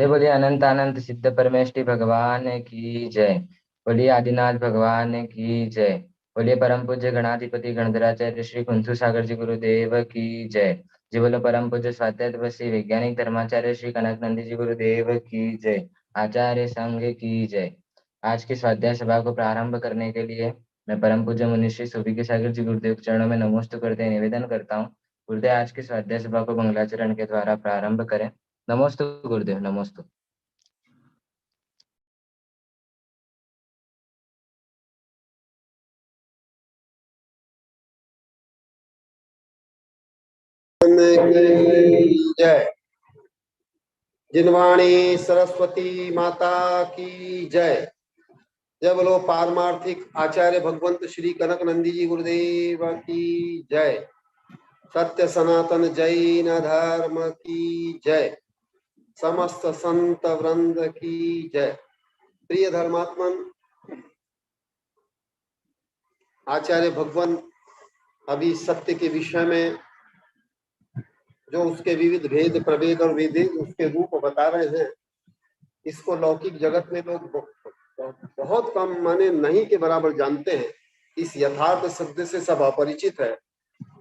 जय बोलिए अनंत अनंत सिद्ध परमेष्टि भगवान की जय। बोलिए आदिनाथ भगवान की जय। बोलिए परम पूज्य गणाधिपति गणधराचार्य श्री कुंथु सागर जी गुरुदेव की जय। जी बोलो परम पूज्य स्वाध्याय दिवसीय वैज्ञानिक धर्माचार्य श्री कनक नंदी जी गुरुदेव की जय। आचार्य संघ की जय। आज की स्वाध्याय सभा को प्रारंभ करने के लिए मैं परम पूज्य मुनिश्री सुबीके सागर जी गुरुदेव के चरणों में नमोस्तु करते निवेदन करता हूँ। गुरुदेव आज की स्वाध्याय सभा को मंगलाचरण के द्वारा प्रारंभ करें। नमोस्तु गुरुदेव, नमोस्तु। जय। जिनवाणी सरस्वती माता की जय। जय बोलो पारमार्थिक आचार्य भगवंत श्री कनक नंदी जी गुरुदेव की जय। सत्य सनातन जैन धर्म की जय। समस्त संत वृंद की जय। प्रिय धर्मात्मन, आचार्य भगवान अभी सत्य के विषय में जो उसके विविध भेद प्रभेद और विधि उसके रूप बता रहे हैं, इसको लौकिक जगत में लोग बहुत कम माने नहीं के बराबर जानते हैं। इस यथार्थ सत्य से सब अपरिचित है,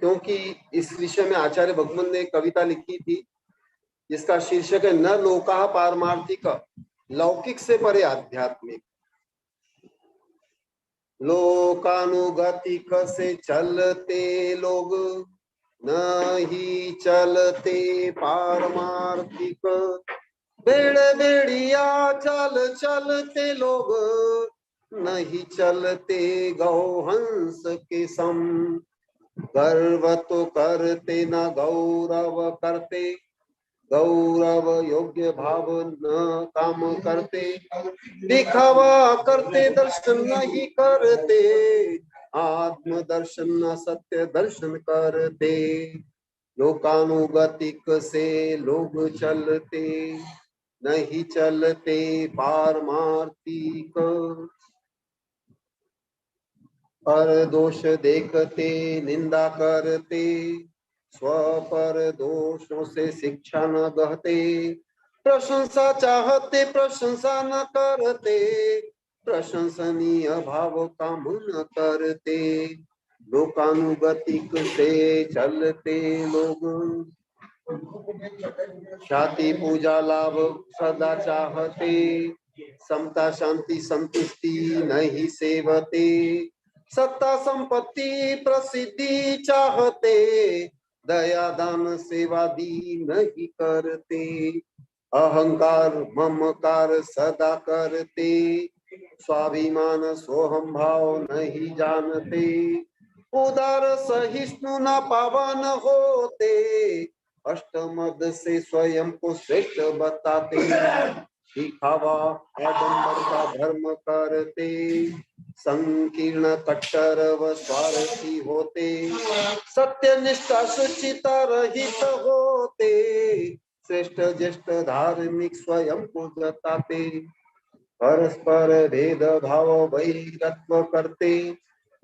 क्योंकि इस विषय में आचार्य भगवान ने एक कविता लिखी थी जिसका शीर्षक है न लोका पारमार्थिक, लौकिक से परे आध्यात्मिक। लोकानुगतिक से चलते लोग, नहीं चलते पारमार्थिक। बेड़ बेड़िया चल चलते लोग, नहीं चलते गौहंस के सम। गर्व तो करते न गौरव करते, गौरव योग्य भाव न काम करते। दिखावा करते दर्शन नहीं करते, आत्म दर्शन न सत्य दर्शन करते। लोकानुगतिक से लोग चलते, नहीं चलते पारमार्थिक। पर दोष देखते निंदा करते, स्व पर दोषों से शिक्षा न गहते। प्रशंसा चाहते प्रशंसा न करते, प्रशंसनीय भाव काम न करते। लोकानुगतिक से चलते लोग, ख्याति पूजा लाभ सदा चाहते। समता शांति संतुष्टि नहीं सेवते, सत्ता संपत्ति प्रसिद्धि चाहते। दया दान सेवा दी नहीं करते, अहंकार ममकार सदा करते। स्वाभिमान सोहम भाव नहीं जानते, उदार सहिष्णु न पावन होते। अष्टमद से स्वयं को श्रेष्ठ बताते, दिखावा आडंबर का धर्म करते। संकीर्ण कट्टर व स्वार्थी होते, सत्य निष्ठा सुचिता रहित होते। श्रेष्ठ ज्येष्ठ धार्मिक स्वयं को जताते, परस्पर भेद भाव वैरत्व करते।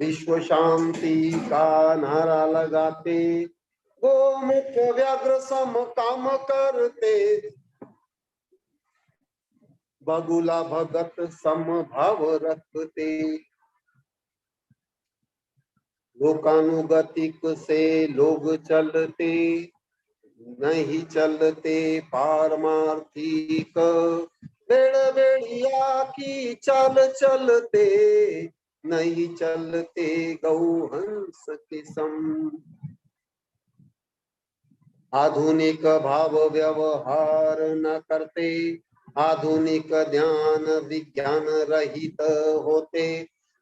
विश्व शांति का नारा लगाते, गोमुख व्याघ्र सम काम करते। बगुला भगत सम भाव रखते। लोकानुगतिक से लोग चलते, नहीं चलते पारमार्थिक। बेड़ बेड़िया की चाल चलते, नहीं चलते गौहंस के सम। आधुनिक भाव व्यवहार न करते, आधुनिक ध्यान विज्ञान रहित होते।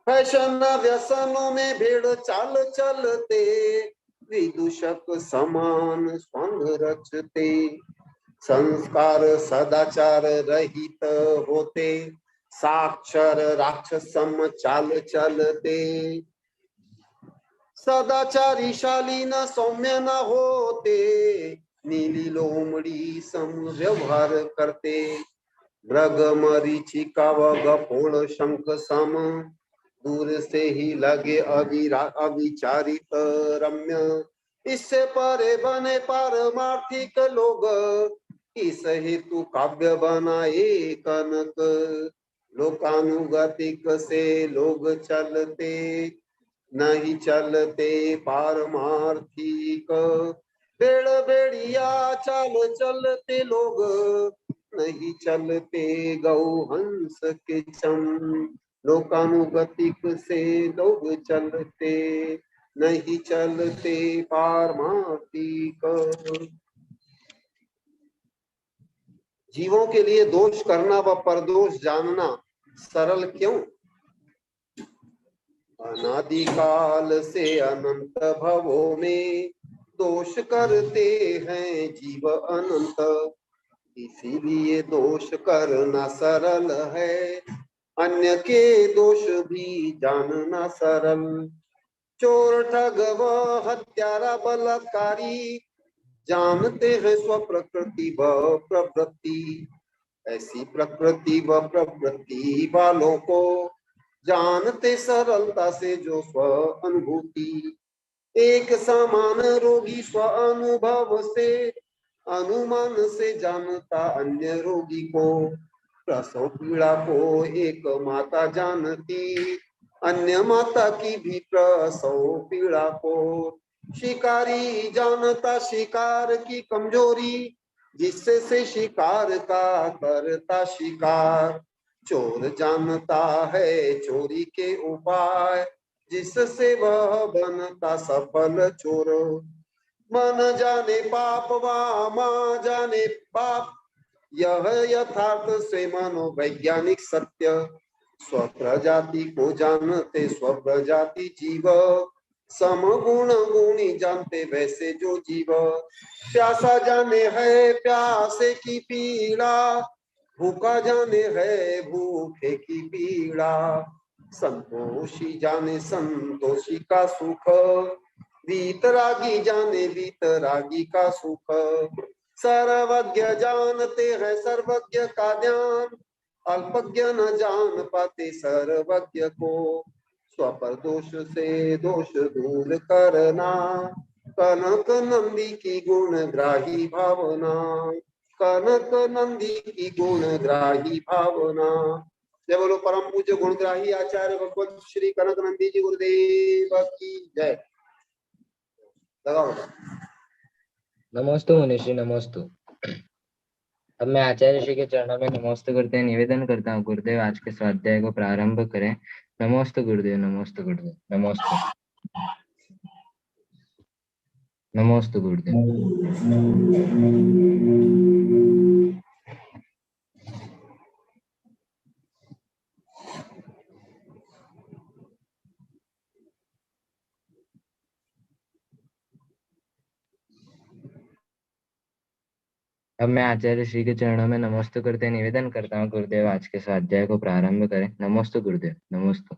फैशन व्यसनों में भेड़ चाल चलते, विदूषक समान संग रचते। संस्कार सदाचार रहित होते, साक्षर राक्षस सम चाल चलते। सदाचारी शालीन सौम्य न होते, नीली लोमड़ी सम व्यवहार करते। मृग मरीचिका व गपोड़ शंख सम, दूर से ही लगे अविचारित रम्य। इससे परे बने पारमार्थिक लोग, इस हेतु काव्य बनाए कनक, लोकानुगतिक से लोग चलते, नहीं चलते पारमार्थिक। बेड़ बेड़िया चाल चलते लोग, नहीं चलते गौ हंस के चम। लोकानुगतिक से लोग चलते, नहीं चलते पारमार्थिक। जीवों के लिए दोष करना व परदोष जानना सरल क्यों? अनादिकाल से अनंत भवों में दोष करते हैं जीव अनंत, इसीलिए दोष करना सरल है, अन्य के दोष भी जानना सरल। चोर ठग व हत्यारा बलात्कारी जानते हैं स्वप्रकृति व प्रवृत्ति, ऐसी प्रकृति व प्रवृत्ति वालों को जानते सरलता से जो स्व अनुभूति। एक समान रोगी स्व अनुभव से अनुमान से जानता अन्य रोगी को, प्रसव पीड़ा को एक माता जानती, अन्य माता की भी प्रसव पीड़ा को। शिकारी जानता शिकार की कमजोरी, जिससे से शिकार का करता शिकार। चोर जानता है चोरी के उपाय, जिससे वह बनता सफल चोर। मन जाने पाप वा माँ जाने पाप, यह यथार्थ से मनोवैज्ञानिक सत्य। स्वप्रजाति को जानते स्वप्रजाति जीव, समगुण गुणी जानते वैसे जो जीव। प्यासा जाने है प्यासे की पीड़ा, भूखा जाने है भूखे की पीड़ा। संतोषी जाने संतोषी का सुख, वीतरागी जाने वीतरागी का सुख। सर्वज्ञ जानते हैं सर्वज्ञ का ज्ञान, अल्पज्ञ न जान पाते सर्वज्ञ को। स्वपर दोष से दोष दूर करना, कनक नंदी की गुणग्राही भावना, कनक नंदी की गुणग्राही भावना। जय बोलो परम पूज्य गुणग्राही आचार्य भगवत श्री कनक नंदी जी गुरुदेव की जय। लगाओ। नमोस्तु मुनिश्री नमोस्तु। अब मैं आचार्य श्री के चरणों में नमोस्तु करते निवेदन करता हूँ गुरुदेव आज के स्वाध्याय को प्रारंभ करें। नमोस्तु गुरुदेव, नमोस्तु गुरुदेव, नमोस्तु, नमोस्तु गुरुदेव। अब मैं आचार्य श्री के चरणों में नमोस्तु करते निवेदन करता हूँ गुरुदेव आज के स्वाध्याय को प्रारंभ करें। नमोस्तु गुरुदेव, नमोस्तु।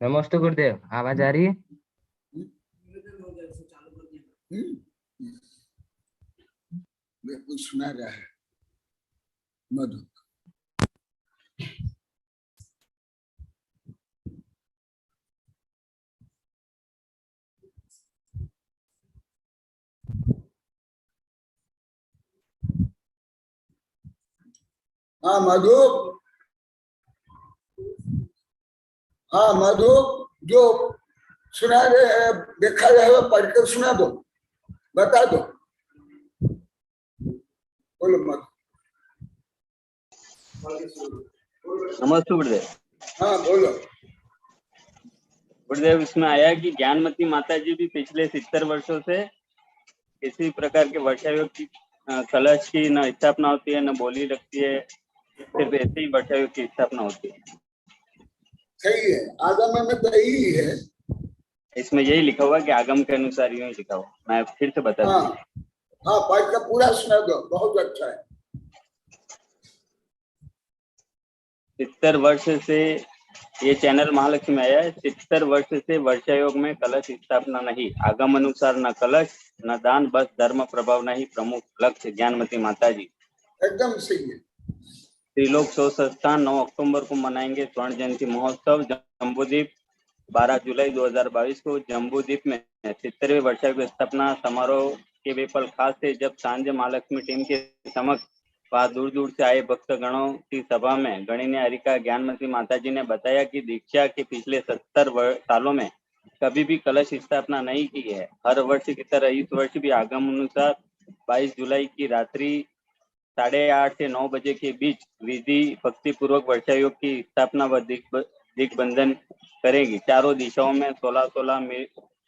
नमोस्तु गुरुदेव, आवाज आ रही है? बिल्कुल सुना रहा है मधु। हाँ मधु, हाँ मधु, जो सुना रहे देखा रहे पढ़कर सुना दो बता दो, बोलो मत। नमस्ते गुरुदेव। हाँ बोलो। गुरुदेव, इसमें आया कि ज्ञानमती माता जी भी पिछले 70 वर्षों से किसी प्रकार के वर्षा योग की कलश की न स्थापना होती है, न बोली लगती है, सिर्फ ऐसे ही वर्षा योग की स्थापना होती है। सही है, आगम में तो यही है। इसमें यही लिखा हुआ कि आगम के अनुसार यूं ही लिखा हुआ। मैं फिर से बता दूं। हाँ पढ़ का पूरा सुना दो, बहुत अच्छा है। 70 वर्ष से ये चैनल महालक्ष्मी में आया है। 70 वर्ष से वर्षा योग में कलश स्थापना नहीं, आगम अनुसार न कलश न दान, बस धर्म प्रभाव नहीं प्रमुख लक्ष्य ज्ञानमती माता जी। एकदम सही है। त्रिलोक शोध संस्थान 9 अक्टूबर को मनाएंगे स्वर्ण जयंती महोत्सव। जम्बूद्वीप 12 जुलाई 2022 को जम्बूद्वीप में 70वें वर्षा योग स्थापना समारोह के वे पल खास थे जब सांझ महालक्ष्मी टीम के समक्ष वहाँ दूर दूर से आए भक्तगणों की सभा में गणिनी हरिका ज्ञानमती माता जी ने बताया कि दीक्षा के पिछले 70 सालों में कभी भी कलश स्थापना नहीं की है। हर वर्ष की तरह इस वर्ष भी आगम अनुसार 22 जुलाई की रात्रि 8:30 से 9 बजे के बीच विधि भक्ति पूर्वक वर्षा योग की स्थापना व दिग्बंधन करेगी। चारों दिशाओं में 16-16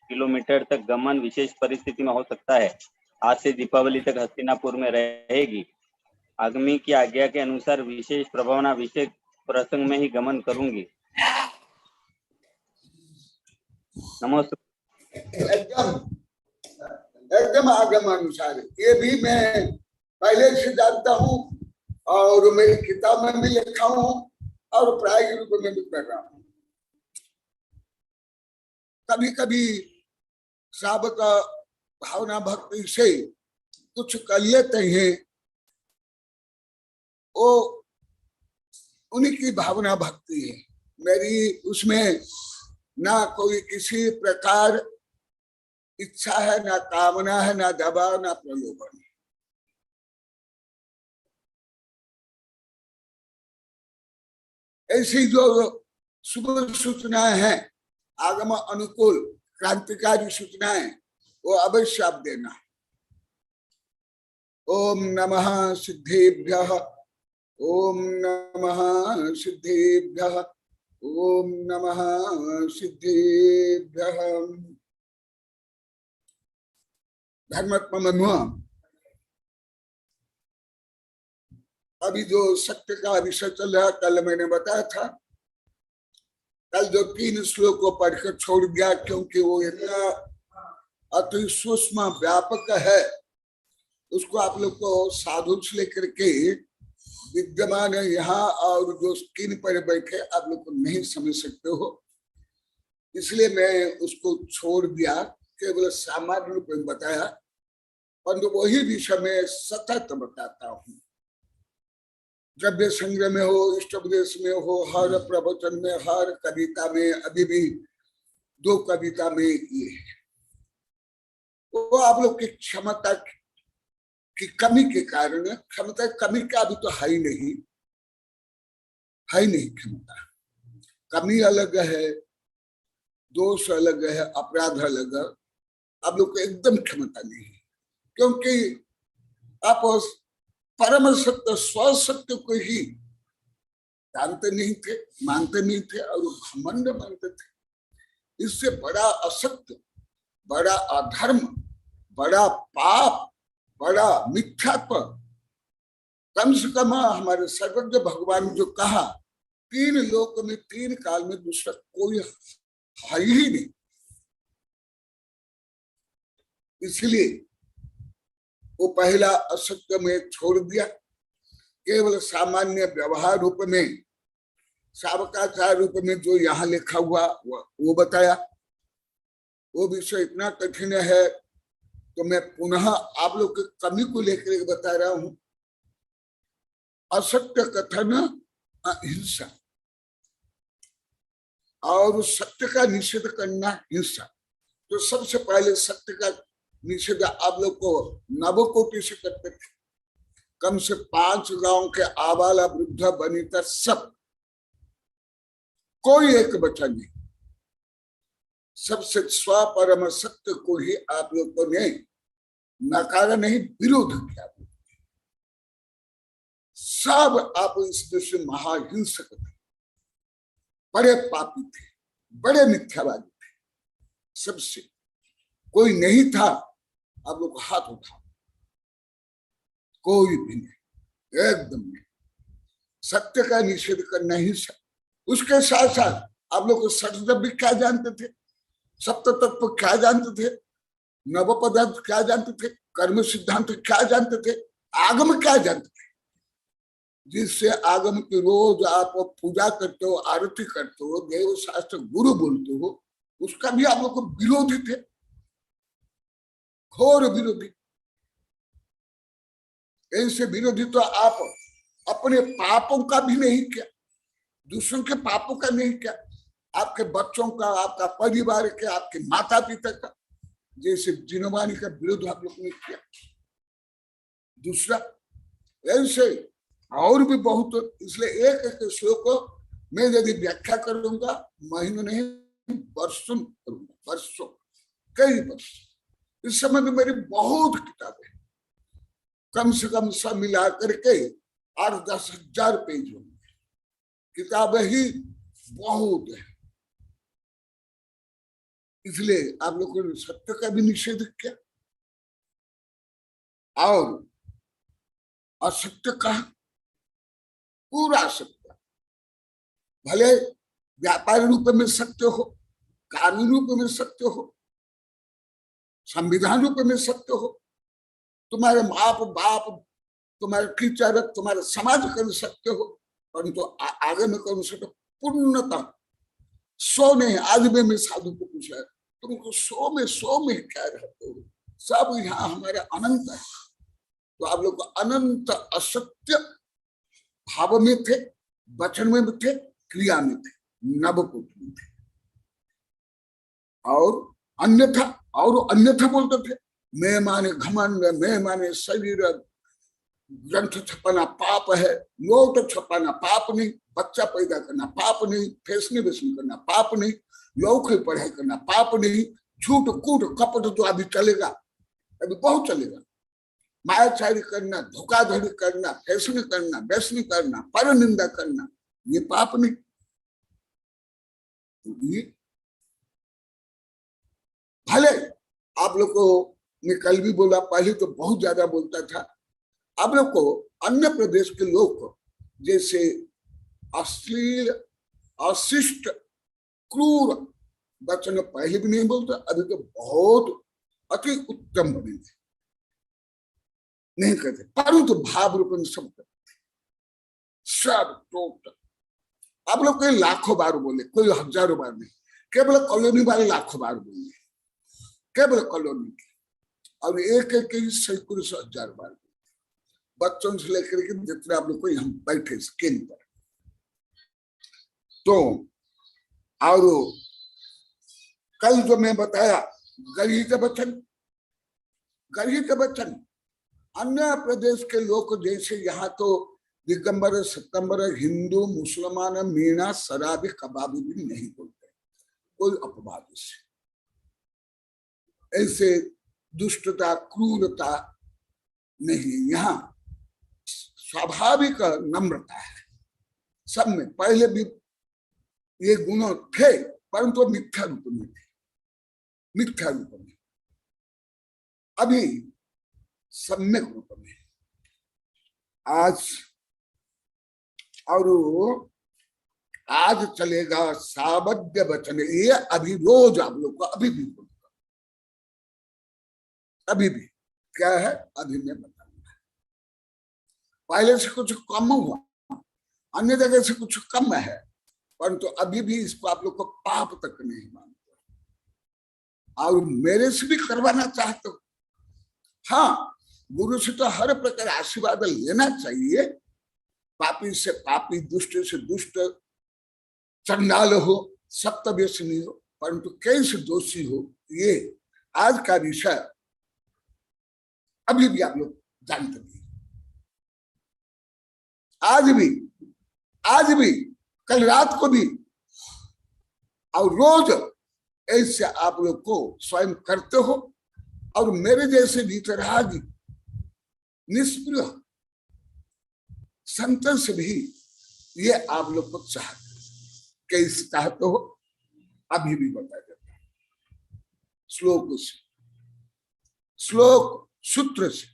किलोमीटर तक गमन विशेष परिस्थिति में हो सकता है। आज से दीपावली तक हस्तिनापुर में रहेगी। आगमी की आज्ञा के अनुसार विशेष प्रभावना विशेष प्रसंग में ही गमन करूंगी। नमस्ते। एकदम एकदम आगम अनुसार, ये भी मैं पहले से जानता हूँ और मेरी किताब में भी लिखा हूँ और प्रायोगिक रूप में भी कर रहा हूँ। कभी कभी श्रावक भावना भक्ति से कुछ कर लेते हैं, वो उनकी भावना भक्ति है, मेरी उसमें ना कोई किसी प्रकार इच्छा है, ना कामना है, ना दबाव, ना प्रलोभन। ऐसी जो शुभ सूचनाएं हैं, आगम अनुकूल क्रांतिकारी सूचनाएं, वो अवश्य आप देना। ओम नमः सिद्धेभ्यः, ओम नमः सिद्धेभ्यः, ओम नमः सिद्धेभ्यः। धर्मात्मा मनुआ, अभी जो सत्य का विषय चल रहा, कल मैंने बताया था, कल जो 3 श्लोक को पढ़कर छोड़ दिया क्योंकि वो इतना अति सूक्ष्म व्यापक है, उसको आप लोग को साधु से लेकर के विद्यमान है यहाँ और जो स्क्रीन पर बैठे आप लोग को नहीं समझ सकते हो, इसलिए मैं उसको छोड़ दिया, केवल सामान्य रूप में बताया, परंतु वही विषय में सतत बताता हूँ। द्रव्य संग्रह में हो, इष्टोपदेश में हो, हर प्रवचन में, हर कविता में, अभी भी 2 कविता में ये है। वो आप लोग की क्षमता की कमी के कारण, क्षमता कमी का अभी तो है ही नहीं क्षमता। कमी अलग है, दोष अलग है, अपराध अलग है, आप लोग को एकदम क्षमता नहीं है, क्योंकि आप परम सत्य स्व सत्य को ही जानते नहीं थे, मानते नहीं थे और घमंड मानते थे। इससे बड़ा असत्य, बड़ा अधर्म, बड़ा पाप, बड़ा मिथ्यात्व कम से कम हमारे सर्वज्ञ भगवान जो कहा, 3 लोक में 3 काल में दूसरा कोई है ही नहीं। इसलिए वो पहला असत्य में छोड़ दिया, केवल सामान्य व्यवहार रूप में, सावकाचार रूप में जो यहाँ लिखा हुआ वो बताया। वो विषय इतना कठिन है तो मैं पुनः आप लोग की कमी को लेकर बता रहा हूं। असत्य कथन अहिंसा और सत्य का निषेध करना हिंसा। तो सबसे पहले सत्य का निषेध आप लोग को नवकोटि से करते थे। कम से 5 गांव के आबाला वृद्ध वनिता सब, कोई एक बचा नहीं। सबसे स्वपरम सत्य को ही आप लोगों ने नकारा नहीं, विरोध किया। सब आप इस देश में महाहिंसक थे, बड़े पापी थे, बड़े मिथ्यावादी थे। सबसे कोई नहीं था आप लोग हाथ उठा, कोई भी नहीं, एकदम नहीं। सत्य का निषेध करना ही सब। उसके साथ साथ आप लोग सठद्रव्य क्या जानते थे, सप्त तत्व क्या जानते थे, नव पदार्थ क्या जानते थे, कर्म सिद्धांत क्या जानते थे, आगम क्या जानते थे। जिससे आगम की रोज आप पूजा करते हो, आरती करते हो, देव शास्त्र गुरु बोलते हो, उसका भी आप लोग को विरोधी थे, घोर विरोधी। ऐसे विरोधी तो आप अपने पापों का भी नहीं किया, दूसरों के पापों का नहीं किया, आपके बच्चों का, आपका परिवार के, आपके माता पिता का, जैसे जिनवानी का विरोध आप लोग ने किया। दूसरा ऐसे और भी बहुत, इसलिए एक एक श्लोक को मैं यदि व्याख्या करूंगा महीनों नहीं वर्षों करूंगा, वर्षों, कई वर्ष। इस समय में मेरी बहुत किताबें, कम से कम सब मिला करके 8-10 हजार पेज होंगे, किताबें ही बहुत है। इसलिए आप लोगों ने सत्य का भी निषेध किया और असत्य का, पूरा सत्य, भले व्यापार रूप में सत्य हो, कानून रूप में सत्य हो, संविधान रूप में सत्य हो, तुम्हारे माँ बाप, तुम्हारे टीचर, तुम्हारे समाज कर सत्य हो, परंतु आगे में कौन सा पूर्णता सो नहीं। आज भी मैं साधु को पूछा, तुमको सो में क्या रहते हो, सब यहाँ हमारे अनंत है। तो आप लोग अनंत असत्य भाव में थे, वचन में भी थे, क्रिया में थे, नवपुट में थे, और अन्यथा बोलते थे। मैं माने घमंड, मैं माने शरीर, ग्रंथ छपाना पाप है, नोट छपाना पाप नहीं, बच्चा पैदा करना पाप नहीं, फैशनेबल करना पाप नहीं, लौकिक पढ़ाई करना पाप नहीं, झूठ कूट कपट तो अभी चलेगा, अभी बहुत चलेगा। मायाचारी करना, धोखाधड़ी करना, फैशन करना, व्यसन करना, पर निंदा करना, ये पाप नहीं। भले आप लोग को मैं कल भी बोला, पहले तो बहुत ज्यादा बोलता था, आप लोग को अन्य प्रदेश के लोग जैसे अश्लील, अशिष्ट, क्रूर वचन पहले भी नहीं बोलते, अभी तो बहुत अति उत्तम बने थे, नहीं कहते, परंतु भाव रूप में सब करते, सब टोटल। आप लोग कोई लाखों बार बोले, कोई हजारों बार नहीं, केवल कॉलोनी वाले लाखों बार बोले, केवल कॉलोनी के, और एक एक सैकड़ों से हजार बार बोले, बच्चों से लेकर के जितने आप लोग को हम बैठे स्क्रीन पर। तो और कल जो मैं बताया गरीब वचन, गरीब वचन, अन्य प्रदेश के लोग जैसे यहाँ तो दिगंबर, सितंबर, हिंदू, मुसलमान, मीणा, शराबी, कबाबी भी नहीं बोलते, कोई अपवाद से। ऐसे दुष्टता, क्रूरता नहीं, यहाँ स्वाभाविक नम्रता है सब में। पहले भी ये गुण थे, परंतु मिथ्या रूप में थे, मिथ्या रूप में, अभी सम्यक रूप में। आज और आज चलेगा सावध्य वचन, ये अभी रोज आप लोग को अभी भी बोलूंगा, अभी भी क्या है अभी मैं बताऊंगा। पहले से कुछ कम हुआ, अन्य जगह से कुछ कम है, परंतु अभी भी इसको आप लोग को पाप तक नहीं मानते, और मेरे से भी करवाना चाहते हो। हाँ, गुरु से तो हर प्रकार आशीर्वाद लेना चाहिए, पापी से पापी, दुष्ट से दुष्ट, चंडाल हो, सप्तव्यसनी हो, परंतु कैसे दोषी हो, ये आज का विषय अभी भी आप लोग जानते नहीं। आज भी कल रात को भी और रोज ऐसे आप लोग को स्वयं करते हो, और मेरे जैसे वीतरागी निष्प्रिय संतन से भी ये आप लोग को चाहते, कैसे चाहते हो अभी भी बता देता श्लोक से, श्लोक सूत्र से।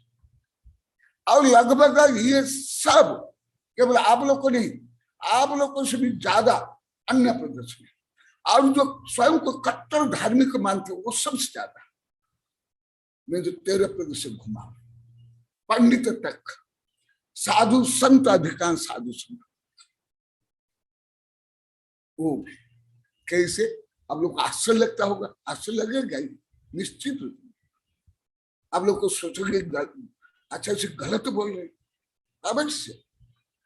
और लगभग ये सब केवल आप लोग को नहीं, आप लोग को से भी ज्यादा अन्य प्रदेश में, और जो स्वयं को कट्टर धार्मिक मानते वो सबसे ज्यादा मैं जो 13 प्रदेश से घुमा, पंडित तक, साधु संत, अधिकांश साधु संत, वो भी कैसे आप लोग को आश्चर्य लगता होगा, आश्चर्य लगेगा ही निश्चित। आप लोग को सोचोगे अच्छा से गलत बोल रहे, अवश्य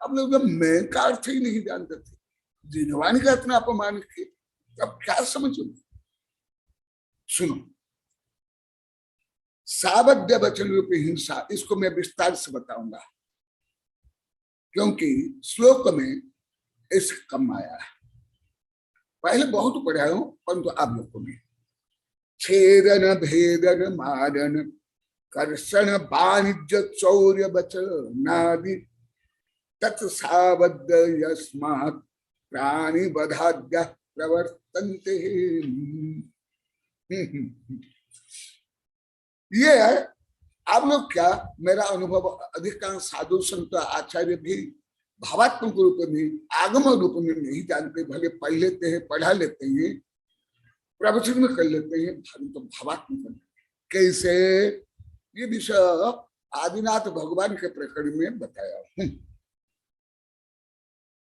आप लोग मैं का अर्थ ही नहीं जानते थे, जिनवानी का इतना अपमान किए, अब क्या समझोगे। सुनो, सावध्य वचन रूपी हिंसा, इसको मैं विस्तार से बताऊंगा क्योंकि श्लोक में इस कम आया है, पहले बहुत पढ़ा हूं परंतु आप लोग को नहीं। छेदन भेदन मारन कर्षण वाणिज्य चौर्य वचनादि तत्सावद्य यस्मात् प्राणी बधाद्य प्रवर्तन्ते। ये है आप लोग क्या, मेरा अनुभव अधिकांश साधु संत आचार्य भी भावात्मक रूप में, आगम रूप में नहीं जानते, भले पढ़ लेते हैं, पढ़ा लेते हैं, प्रवचन में कर लेते हैं, तो भावात्मक कैसे, ये विषय आदिनाथ भगवान के प्रकरण में बताया हूं।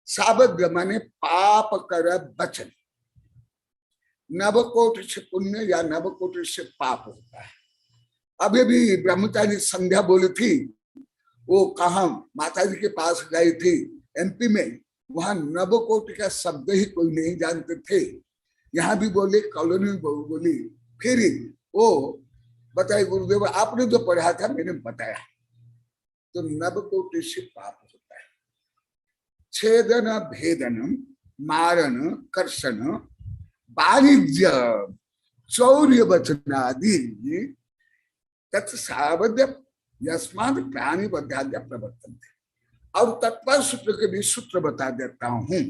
सावध्य माने पाप कर बचन, नवकोट से पुण्य या नवकोट से पाप होता है। अभी भी ब्रह्मचारी संध्या बोली थी, वो कहा माता जी के पास गई थी एमपी में, वहां नवकोट का शब्द ही कोई नहीं जानते थे, यहाँ भी बोले, कॉलोनी में बोली, फिर वो बताए गुरुदेव आपने जो पढ़ा था मैंने बताया, तो नवकोट से पाप होता है। छेदन भेदन मारन कर्षण वाणिज्य चौर्य वचनादि तत्सावध्य यस्मात् प्राणी बद्धाद्य प्रवर्तन। और तत्पर सूत्र के भी सूत्र बता देता हूं।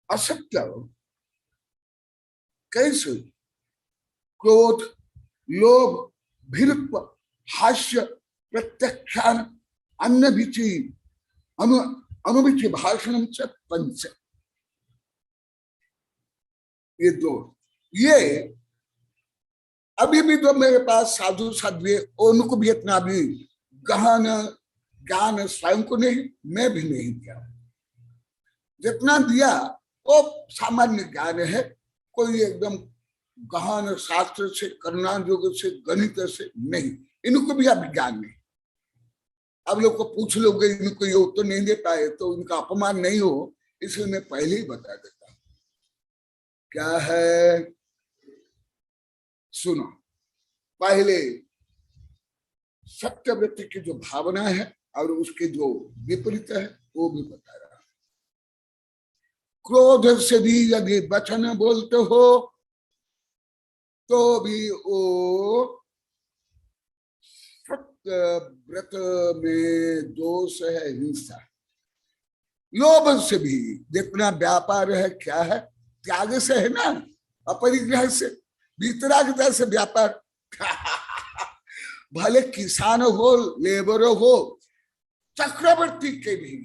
असत्य कैसे, क्रोध, लोभ, भीरुत्व, हास्य, प्रत्याख्यान, अन्यभिचि, अनुभिचि भाषण से पंच, ये दो, ये अभी भी जो मेरे पास साधु साध्वी, उनको भी इतना भी गहन ज्ञान स्वयं को नहीं, मैं भी नहीं दिया, जितना दिया वो सामान्य ज्ञान है, कोई एकदम गहन शास्त्र से, करुणा योग से, गणित से नहीं, इनको भी अब ज्ञान नहीं। अब लोग को पूछ लोगे, इनको ये उत्तर नहीं दे पाए तो इनका अपमान नहीं हो, इसलिए मैं पहले ही बता देता हूं क्या है। सुनो, पहले सत्यव्रत की जो भावना है और उसके जो विपरीत है वो भी बता रहा। क्रोध से भी यदि वचन बोलते हो तो भी वो सत्यव्रत में दोष है, हिंसा। लोभ से भी जितना व्यापार है, क्या है, त्याग से है ना, अपरिग्रह से, वितरागता से व्यापार। भले किसान हो, लेबर हो, चक्रवर्ती के भी,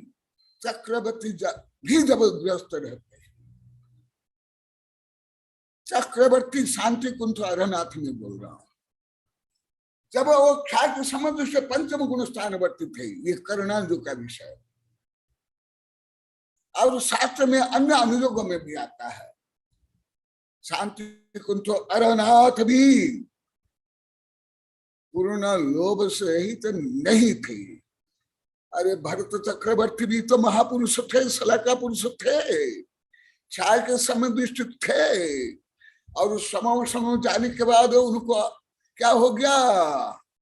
चक्रवर्ती भी जबरदस्त रहते हैं। चक्रवर्ती शांति कुंठ अरनाथ में बोल रहा हूं, जब वो ख्याति समुद्र से पंचम गुण स्थानवर्ती थे, ये करुणांजु का विषय, और शास्त्र में अन्य अनुयोगों में भी आता है। शांति कुंठ अरनाथ भी पूर्ण लोभ से ही तो नहीं थे। अरे भरत चक्रवर्ती भी तो महापुरुष थे, सलाका पुरुष थे, चाय के समय दृष्टि थे, और समय जाने के बाद उनको क्या हो गया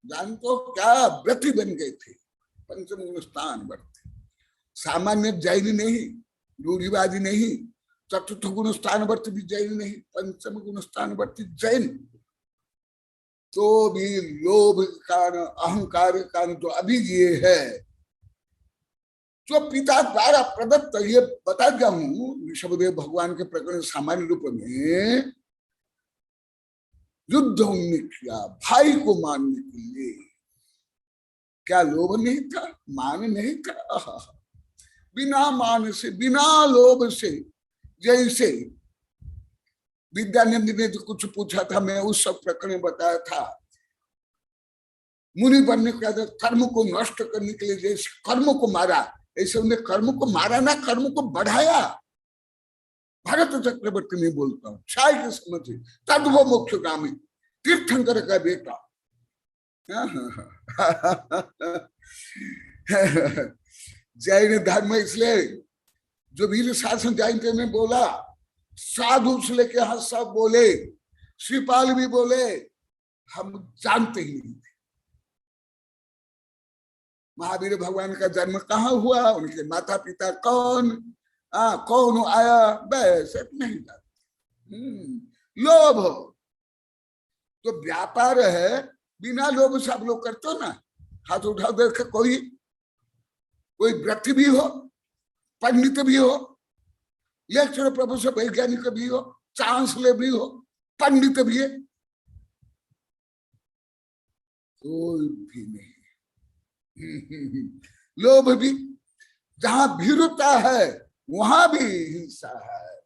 जानते हो क्या, व्रती बन गए थे, पंचम स्थान वर्ती। सामान्य जैन नहीं, रूढ़िवादी नहीं, चतुर्थ गुण स्थानवर्ती भी जैन नहीं, पंचम गुण स्थानवर्ती जैन, तो भी लोभ कारण अहंकार कारण जो अभी ये है, जो पिता द्वारा प्रदत्त, ये बता गया हूं ऋषभदेव भगवान के प्रकरण सामान्य रूप में युद्ध उन्होंने किया भाई को मारने के लिए। क्या लोभ नहीं था, मान नहीं था? बिना मान से, बिना लोभ से, जैसे विद्यानंद ने जो कुछ पूछा था, मैं उस सब प्रकरण बताया था। मुनि बनने के बाद कर्म को नष्ट करने के लिए जैसे कर्म को मारा, ऐसे उन्हें कर्म को मारा ना, कर्म को बढ़ाया। भरत चक्रवर्ती नहीं बोलता हूं, शाय के समझे, तद वो मोक्षगामी, तीर्थंकर का बेटा। जैन धर्म इसलिए जो वीर शासन जयंती में बोला, साधु से लेके यहां सब बोले, श्रीपाल भी बोले, हम जानते ही नहीं थे महावीर भगवान का जन्म कहाँ हुआ, उनके माता पिता कौन, कौन आया, बस नहीं जानते। लोभ तो व्यापार है, बिना लोभ से आप लोग करते हो ना। हाथ उठा देख, कोई व्रत भी हो, पंडित भी हो, लेक्चर प्रोफेसर वैज्ञानिक भी हो, चांसलर भी हो, पंडित भी है, कोई भी नहीं। लोभ भी, जहां भीरुता है वहां भी हिंसा है,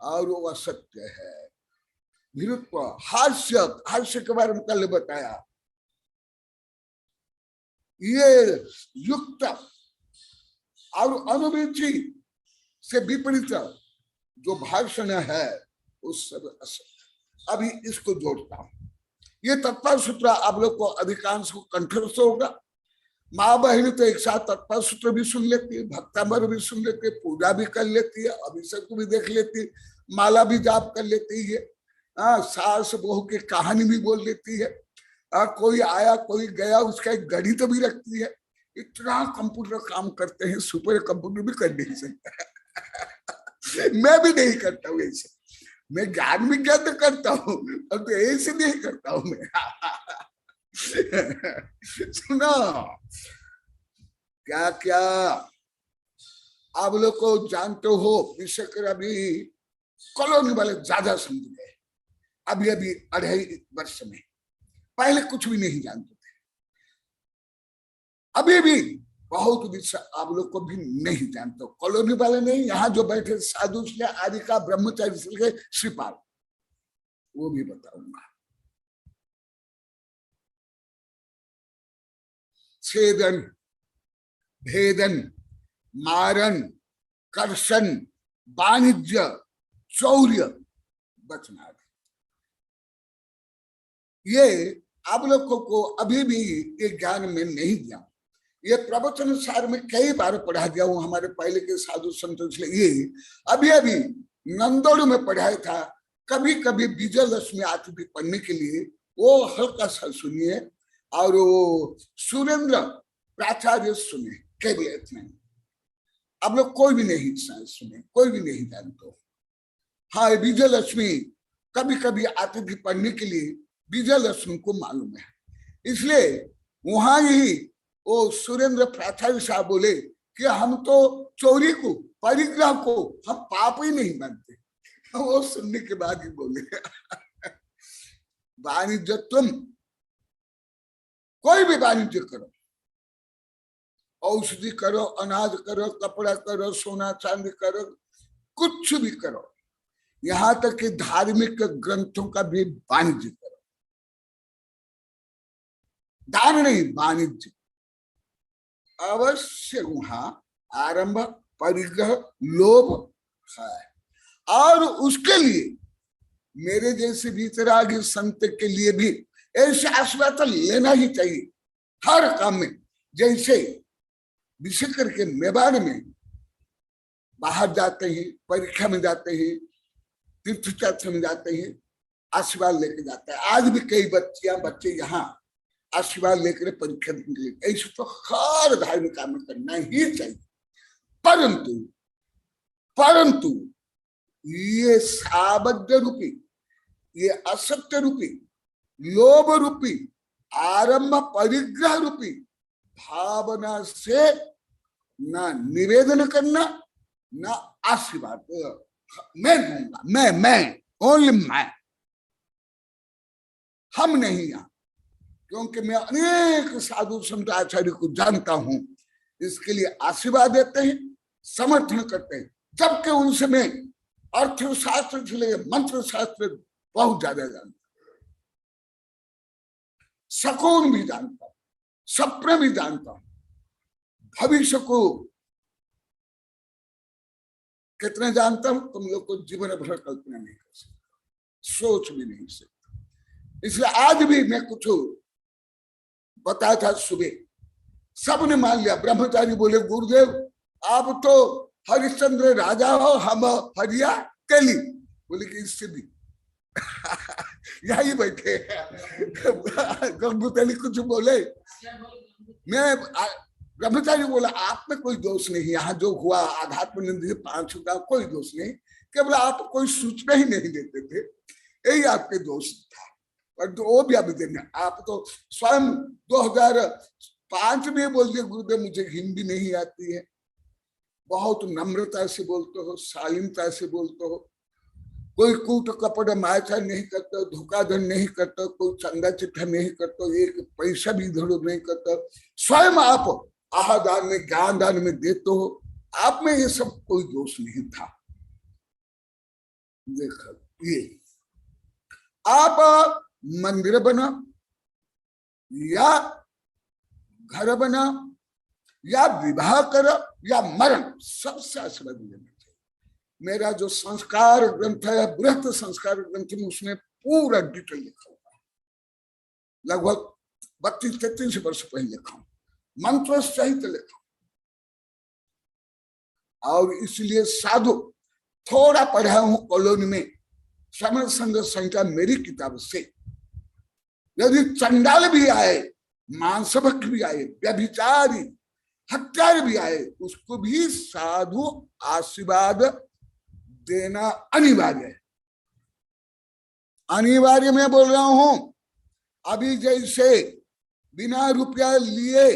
और वो असत्य है। भीरुत्व, हास्य के बारे में कल बताया, ये युक्त और अनुरुचि से विपरीत जो भाषण है उस सब असत्य। अभी इसको जोड़ता हूं, ये तत्पर सूत्र आप लोग को अधिकांश को कंठस्थ होगा। माँ बहन तो एक साथ तत्पर सूत्र भी सुन लेती है, भक्तामर भी सुन लेती है, पूजा भी कर लेती है, अभिषेक को भी देख लेती है, माला भी जाप कर लेती है, सास बहू की कहानी भी बोल लेती है, कोई आया कोई गया उसका एक गणित तो भी रखती है। इतना कंप्यूटर काम करते हैं, सुपर कंप्यूटर भी कर नहीं सकता। मैं भी नहीं करता हूँ ऐसे, मैं ज्ञान विज्ञान तो करता हूँ, अब तो ऐसे नहीं करता हूँ मैं। सुनो, क्या क्या आप लोग को जानते हो, विशेषकर अभी कॉलोनी वाले ज्यादा समझ गए, अभी 2.5 वर्ष में, पहले कुछ भी नहीं जानते थे, अभी भी बहुत विषय आप लोग को भी नहीं जानते। कॉलोनी वाले नहीं, यहाँ जो बैठे साधु से आदि का ब्रह्मचारी से श्रीपाल, वो भी बताऊंगा। छेदन, भेदन, मारन, कर्षण, वाणिज्य, चौर्य, बचना, ये आप लोगों को अभी भी ये ज्ञान में नहीं दिया। ये प्रवचन सार में कई बार पढ़ा दिया हूं हमारे पहले के साधु संतों से। ये अभी नंदोड़ में पढ़ाया था, कभी कभी विजयलक्ष्मी आती थी पढ़ने के लिए, वो हल्का सा सुनिए, और वो सुरेंद्र प्राचार्य सुने, केवल इतना। आप लोग कोई भी नहीं सुने, कोई भी नहीं जानते। हाँ, विजयलक्ष्मी कभी कभी आती थी पढ़ने के लिए, विजयलक्ष्मी को मालूम है, इसलिए वहां ही वो सुरेंद्र प्राचार्य साहब बोले कि हम तो चोरी को, परिग्रह को हम पाप ही नहीं मानते। वो सुनने के बाद ही बोले वाणिज्य, तुम कोई भी वाणिज्य करो, औषधि करो, अनाज करो, कपड़ा करो, सोना चांदी करो, कुछ भी करो, यहां तक कि धार्मिक ग्रंथों का भी वाणिज्य करो। दान नहीं, वाणिज्य अवश्य वहां आरंभ, परिग्रह, लोभ है, और उसके लिए मेरे जैसे वितरागी संत के लिए भी ऐसे आशीर्वाद तो लेना ही चाहिए हर काम में। जैसे विशेष करके मेवाड़ में बाहर जाते हैं, परीक्षा में जाते हैं, तीर्थयात्रा में जाते हैं, आशीर्वाद लेके जाते हैं। आज भी कई बच्चे यहाँ आशीर्वाद लेकर परीक्षा देने के लिए, ऐसे तो हर धार्मिक काम में करना ही चाहिए। परंतु ये साबद्ध रूपी, ये असत्य रूपी, लोभ रूपी, आरंभ परिग्रह रूपी भावना से ना निवेदन करना, ना आशीर्वाद मैं दूंगा, मैं ओनली मैं, हम नहीं यहां। क्योंकि मैं अनेक साधु संत आचार्य को जानता हूं, इसके लिए आशीर्वाद देते हैं, समर्थन करते हैं, जबकि उनसे मैं अर्थशास्त्र से लेकर मंत्र शास्त्र बहुत ज्यादा जानता हूं, शकुन भी जानता हूं, सपने भी जानता हूं, भविष्य को कितना जानता हूं तुम लोग को जीवन भर कल्पना नहीं कर सकते, सोच भी नहीं सकते। इसलिए आज भी मैं कुछ बताया था सुबह, सबने मान लिया। ब्रह्मचारी बोले गुरुदेव आप तो हरिश्चंद्र राजा हो, हम हरिया केली। बोले कि इससे भी यही बैठे गंगूतली कुछ बोले, मैं ब्रह्मचारी बोला आप में कोई दोष नहीं, यहाँ जो हुआ आध्यात्म 5 का कोई दोष नहीं, केवल आप कोई सूचना ही नहीं देते थे, यही आपके दोष था। पर तो वो भी अभी देना, आप तो स्वयं 2005 में बोल दिए गुरुदेव मुझे हिंदी नहीं आती है, बहुत नम्रता से बोलते हो, शालीनता से बोलते हो, कोई कूट कपट मायाचार नहीं करता, धोखाधड़ी नहीं करता, कोई चंदा चिट्ठा नहीं करता, एक पैसा भी इधर उधर नहीं करता, स्वयं आप आहादान में ज्ञान दान में देते हो, आप में ये सब कोई दोष नहीं था। देखो ये आप मंदिर बना या घर बना या विवाह करो या मरण, सबसे आशीर्वाद लेना चाहिए। मेरा जो संस्कार ग्रंथ है, बृहत संस्कार ग्रंथ में, उसमें पूरा डिटेल लिखा हुआ है, लगभग 32-33 वर्ष पहले लिखा हूं, मंत्र सहित लिखा। और इसलिए साधु थोड़ा पढ़ा हूं कॉलोनी में, समर संघ संहिता मेरी किताब से। यदि चंडाल भी आए, मांसभक्त भी आए, व्यभिचारी हत्यारे भी आए, उसको भी साधु आशीर्वाद देना अनिवार्य है। अनिवार्य मैं बोल रहा हूं, अभी जैसे बिना रुपया लिए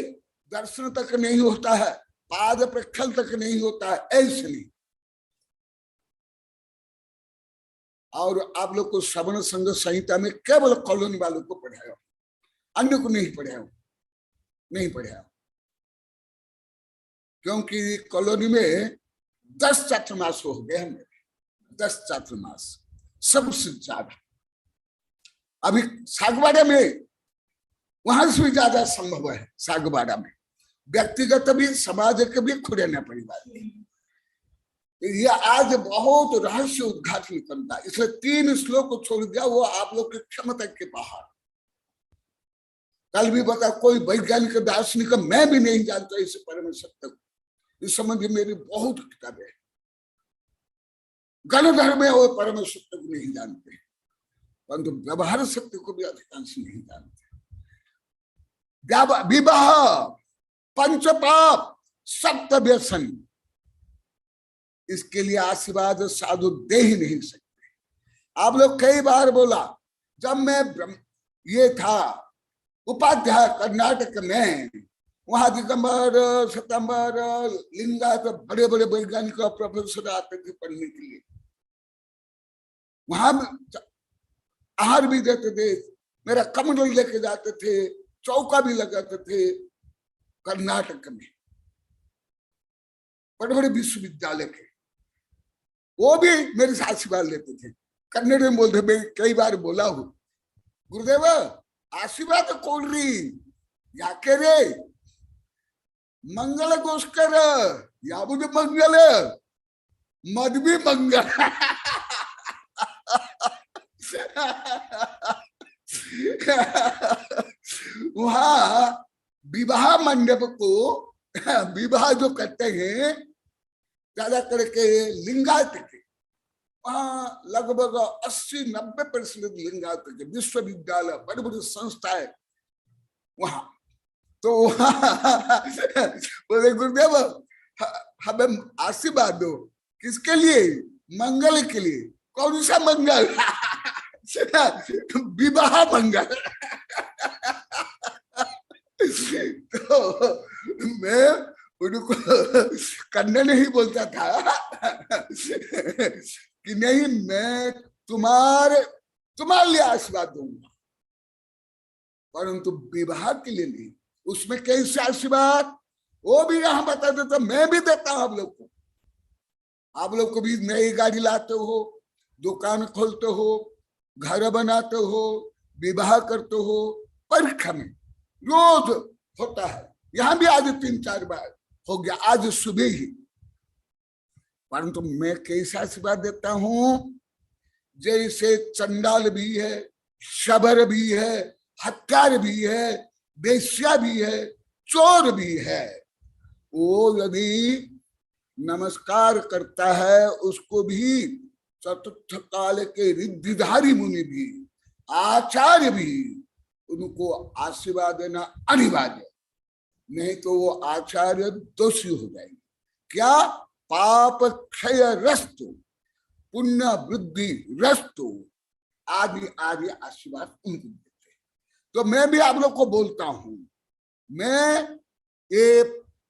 दर्शन तक नहीं होता है, पाद प्रक्षल तक नहीं होता है, ऐसे नहीं। और आप लोग को श्रवण संघ संहिता में केवल कॉलोनी वालों को पढ़ाया, अन्य को नहीं पढ़ाया, नहीं पढ़ाया। क्योंकि कॉलोनी में 10 चातुर्मास हो गए हैं मेरे, 10 चातुर्मास सबसे ज्यादा। अभी सागवाड़ा में वहां से भी ज्यादा संभव है, सागवाड़ा में व्यक्तिगत भी, समाज के भी, खुद न परिवार भी। ये आज बहुत रहस्य उद्घाटन करता, इसलिए 3 श्लोक को छोड़ दिया, वो आप लोग की क्षमता के बाहर। कल भी बता, कोई वैज्ञानिक दार्शनिक मैं भी नहीं जानता इस परम सत्य को, इस संबंध में मेरी बहुत किताबें। गणधर्म में वो परम सत्य को नहीं जानते, परंतु व्यवहार सत्य को भी अधिकांश नहीं जानते। विवाह, पंचपाप, सप्त व्यसन, इसके लिए आशीर्वाद साधु दे ही नहीं सकते। आप लोग कई बार बोला, जब मैं ये था उपाध्याय कर्नाटक में, वहां दिगंबर, सितंबर, लिंगायत बड़े बड़े वैज्ञानिक प्रोफेसर आते थे पढ़ने के लिए, वहां आहार भी देते थे, मेरा कमंडल लेके जाते थे, चौका भी लगाते थे कर्नाटक में, बड़े बड़े विश्वविद्यालय के, वो भी मेरे से आशीर्वाद लेते थे। कन्नड़ में बोलते, मैं कई बार बोला हूं, गुरुदेव आशीर्वाद कोल्री याके रे मंगल गोस्कर याबुद मंगल मद भी मंगल। वहां विवाह मंडप को, विवाह जो करते हैं ज्यादा करके लिंगायत के, वहां लगभग 80-90% लिंगायत के विश्वविद्यालय, बड़ी बड़ी संस्थाएं वहां। तो बोले गुरुदेव हमें आशीर्वाद दो, किसके लिए? मंगल के लिए। कौन सा मंगल? विवाह मंगल। तो मैं उनको कन्नड़ नहीं बोलता था कि नहीं, मैं तुम्हारे लिए आशीर्वाद दूंगा, परंतु विवाह के लिए नहीं। उसमें कैसे आशीर्वाद, वो भी यहां बता देता, मैं भी देता हूं आप लोग को। आप लोग को भी नई गाड़ी लाते हो, दुकान खोलते हो, घर बनाते हो, विवाह करते हो, परीक्षा में रोज होता है। यहां भी आज 3-4 बार हो गया, आज सुबह ही। परंतु मैं कैसा आशीर्वाद देता हूं, जैसे चंडाल भी है, शबर भी है, हत्यार भी है, बेश्या भी है, चोर भी है, वो यदि नमस्कार करता है, उसको भी चतुर्थ काल के रिद्धिधारी मुनि भी, आचार्य भी, उनको आशीर्वाद देना अनिवार्य, नहीं तो वो आचार्य दोषी हो जाएंगे। क्या? पाप क्षय रस्तु, पुण्य वृद्धि रस्तु, आदि आदि आशीर्वाद उनको देते हैं। तो मैं भी आप लोग को बोलता हूं, मैं ये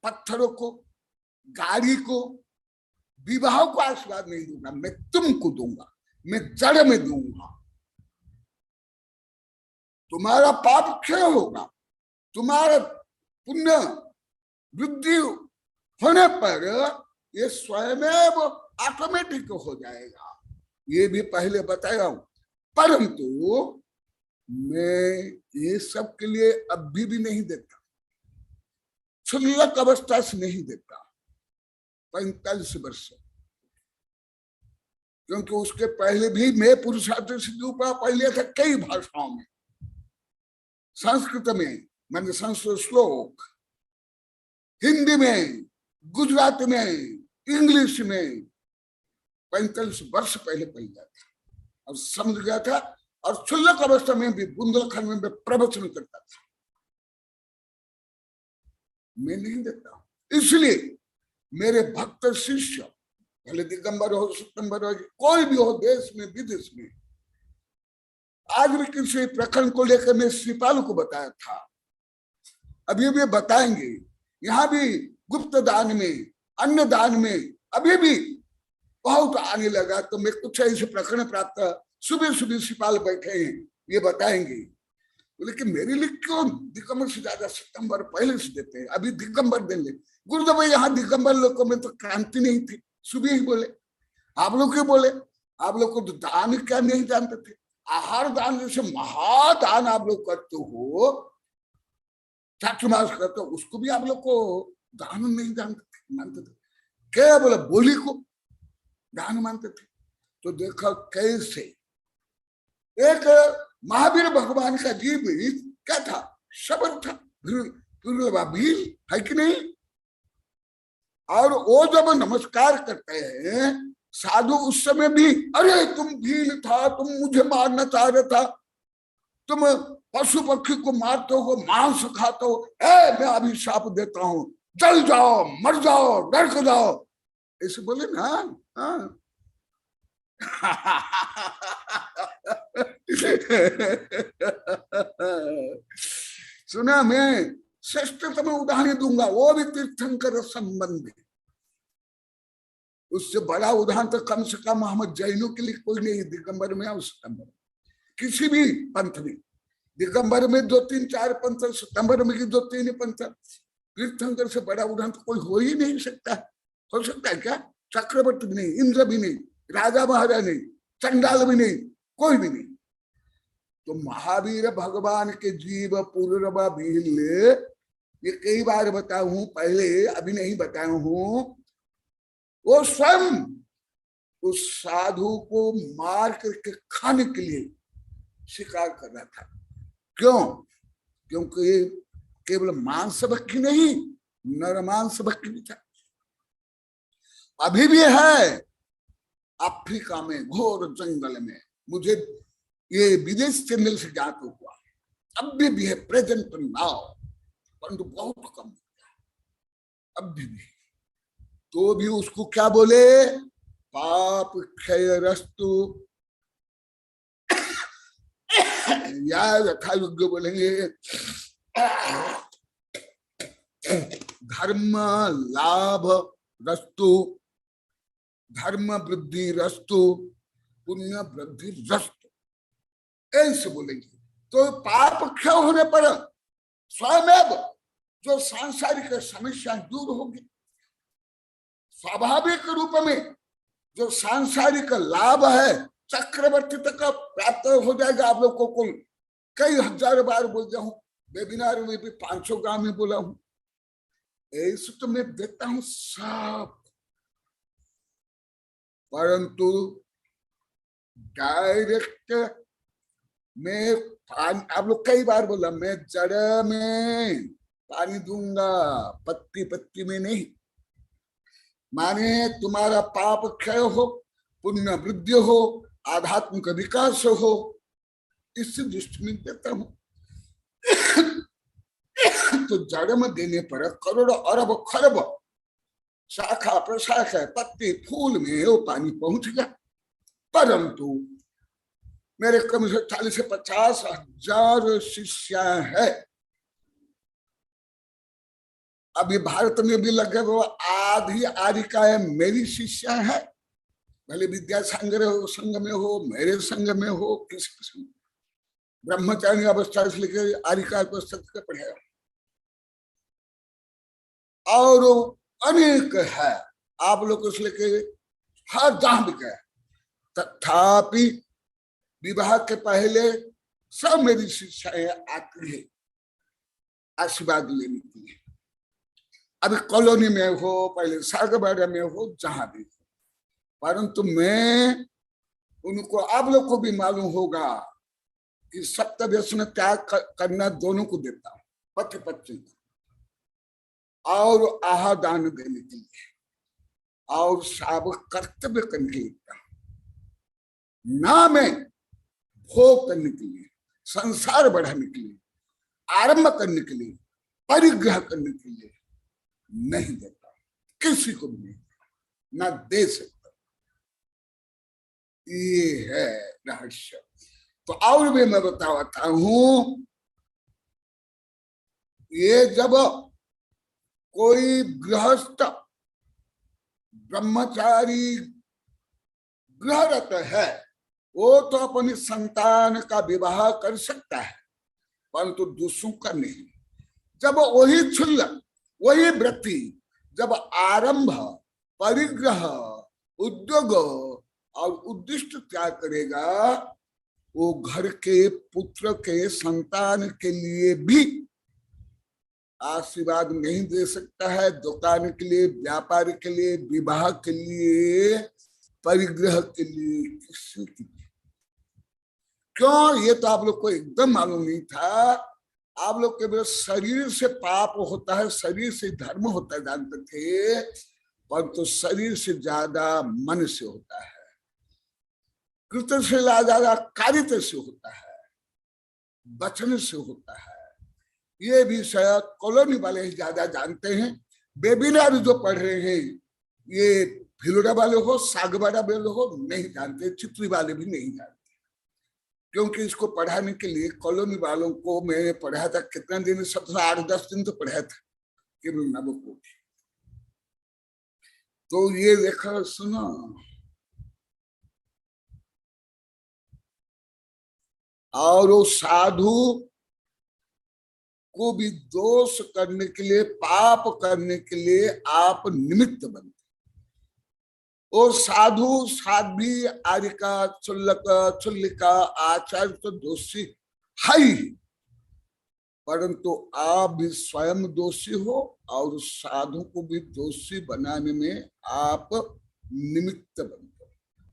पत्थरों को, गाड़ी को, विवाह को आशीर्वाद नहीं दूंगा, मैं तुमको दूंगा, मैं जड़ में दूंगा। तुम्हारा पाप क्षय होगा, तुम्हारा पुण्य वृद्धि होने पर ये स्वयं ऑटोमेटिक हो जाएगा। ये भी पहले बताया हूं, परंतु मैं ये सब के लिए अभी भी नहीं देता, क्षुल्लक अवस्था से नहीं देता, 45 वर्ष, क्योंकि उसके पहले भी मैं पुरुषार्थ सिद्धि पढ़ लिया था कई भाषाओं में, संस्कृत में मैंने संस्कृत श्लोक, हिंदी में, गुजराती में, इंग्लिश में 45 वर्ष पहले पढ़ लिया था और समझ गया था। और क्षुल्लक अवस्था में भी बुंदेलखंड में मैं प्रवचन करता था। मैं नहीं देता, इसलिए मेरे भक्त शिष्य, भले दिगंबर हो, सितंबर हो, कोई भी हो, देश में विदेश में, आज भी किसी प्रखंड को लेकर मैं श्रीपाल को बताया था, अभी भी बताएंगे। यहाँ भी गुप्त दान में, अन्य दान में अभी भी बहुत आने लगा। तो मैं कुछ ऐसे प्रखंड प्राप्त सुबह सुबह श्रीपाल बैठे हैं, ये बताएंगे। लेकिन मेरे लिए क्यों दिगंबर से ज्यादा सितंबर पहले से देते हैं, अभी दिगंबर देंगे। गुरुदेव यहाँ दिगंबर लोगों में तो क्रांति नहीं थी, सुबह ही बोले। आप लोग क्यों बोले? आप लोग को तो दान क्या नहीं जानते थे, आहार दान जैसे महादान आप लोग करते हो, चातुर्मास करते हो, उसको भी आप लोग को दान नहीं जानते थे, मानते थे। क्या बोला? बोली को दान मानते थे। तो देखा कैसे एक महावीर भगवान का जीवित क्या था, शब्द था, भील है कि नहीं। और वो जब नमस्कार करते हैं साधु, उस समय भी अरे तुम भील था, तुम मुझे मारना चाह रहा था, तुम पशु पक्षी को मारते हो, मांस खाते हो, मैं अभिशाप देता हूं, जल जाओ, मर जाओ, नरक जाओ, ऐसे बोले ना। हाँ। सुना, मैं श्रेष्ठतम उदाहरण दूंगा, वो भी तीर्थंकर संबंधी। उससे बड़ा उदाहरण तो कम से कम मोहम्मद जैनों के लिए कोई नहीं, दिगंबर में और सितंबर में, किसी भी पंथ में। दिगंबर में 2-3-4 पंथ, सितंबर में 2-3 पंथ, तीर्थंकर से बड़ा उदाहरण तो कोई हो ही नहीं सकता। हो सकता है क्या? चक्रवर्ती भी नहीं, इंद्र भी नहीं, राजा महाराजा नहीं, चंडाल भी नहीं, कोई भी नहीं। तो महावीर भगवान के जीव पूर्व भील, ये कई बार बताया हूं पहले, अभी नहीं बताया हूं, वो स्वयं उस साधु को मार करके खाने के लिए शिकार कर रहा था। क्यों? क्योंकि केवल मांस भक्षी नहीं, नर मांस भक्षी भी था। अभी भी है अफ्रीका में, घोर जंगल में। मुझे ये विदेश चैनल से ज्ञात हुआ, अब भी है, प्रेजेंट नाउ, परंतु बहुत कम अब भी। तो भी उसको क्या बोले? पाप क्षयरस्तु, या यथा योग्य बोलेंगे धर्म लाभ रस्तु, धर्म वृद्धि रस्तु, पुण्य वृद्धि रस्तु, ऐसे बोलेंगे। तो पाप क्षय होने पर स्वयं जो सांसारिक समस्याएं दूर होगी, स्वाभाविक रूप में जो सांसारिक लाभ है चक्रवर्ती तक प्राप्त हो जाएगा। आप लोग को कई हजार बार बोल जाऊं, वेबिनार में भी 500 गांव में बोला हूं, ऐसे तो मैं देता हूं सब, परंतु डायरेक्ट मैं आप लोग कई बार बोला, मैं जड़ में पानी दूंगा, पत्ती पत्ती में नहीं। माने तुम्हारा पाप क्षय हो, पुण्य वृद्धि हो, आध्यात्मिक विकास हो, इस दृष्टि में देता हूं। तो जड़ में देने पर करोड़ अरब खरब शाखा प्रशाखा पत्ती फूल में वो पानी पहुंच गया। परंतु मेरे कम से 40 से 50 हजार शिष्य है। अभी भारत में भी लगभग आधी आधिकाएं मेरी शिष्या है, भले विद्या संघ में हो, मेरे संघ में हो, किसी संघ, ब्रह्मचारी अवस्था से लेकर आधिकार पुस्तक का पढ़ाया और अनेक है। आप लोग से लेके हर जहां भी गए, तथापि विवाह के पहले सब मेरी शिक्षाएं आती है आशीर्वाद लेने के लिए। अभी कॉलोनी में हो, पहले सागबाड़ा में हो, जहां भी हो, परंतु मैं उनको, आप लोग को भी मालूम होगा कि सप्तव्यसन त्याग करना दोनों को देता हूं, पति पत्नी को, और आहार दान देने के लिए, और सब कर्तव्य करने के लिए, ना मैं भोग करने के लिए, संसार बढ़ाने के लिए, आरंभ करने के लिए, परिग्रह करने के लिए नहीं देता, किसी को भी नहीं, ना दे सकता। ये है रहस्य। तो और भी मैं बताता हूं, ये जब कोई गृहस्थ ब्रह्मचारी गृहरत है, वो तो अपनी संतान का विवाह कर सकता है, परंतु दूसरों का नहीं। जब वही क्षुल्लक, वही वृत्ति जब आरंभ, परिग्रह, उद्योग और उद्दिष्ट त्याग करेगा, वो घर के पुत्र के संतान के लिए भी आशीर्वाद नहीं दे सकता है, दुकान के लिए, व्यापार के लिए, विवाह के लिए, परिग्रह के लिए, किसी के लिए। क्यों? ये तो आप लोग को एकदम मालूम नहीं था। आप लोग केवल शरीर से पाप होता है, शरीर से धर्म होता है जानते थे, परंतु शरीर से ज्यादा मन से होता है, कृत्य से ज्यादा कार्य से होता है, वचन से होता है। ये भी शायद कॉलोनी वाले ही ज्यादा जानते हैं। वेबिनार जो पढ़ रहे हैं, ये भिलोड़ा वाले हो, सागवाड़ा वाले हो, नहीं जानते, चित्री वाले भी नहीं जानते, क्योंकि इसको पढ़ाने के लिए कॉलोनी वालों को मैंने पढ़ाया था। कितना दिन? 8-10 दिन तो पढ़ाया था केवल नवकोट। तो ये देखा, सुना, और वो साधु को भी दोष करने के लिए, पाप करने के लिए आप निमित्त बनते। और साधु, साध्वी, आरिका, चुल्लक, चुल्लिका, आचार्य तो दोषी है ही, परंतु आप भी स्वयं दोषी हो और साधु को भी दोषी बनाने में आप निमित्त बनते हो।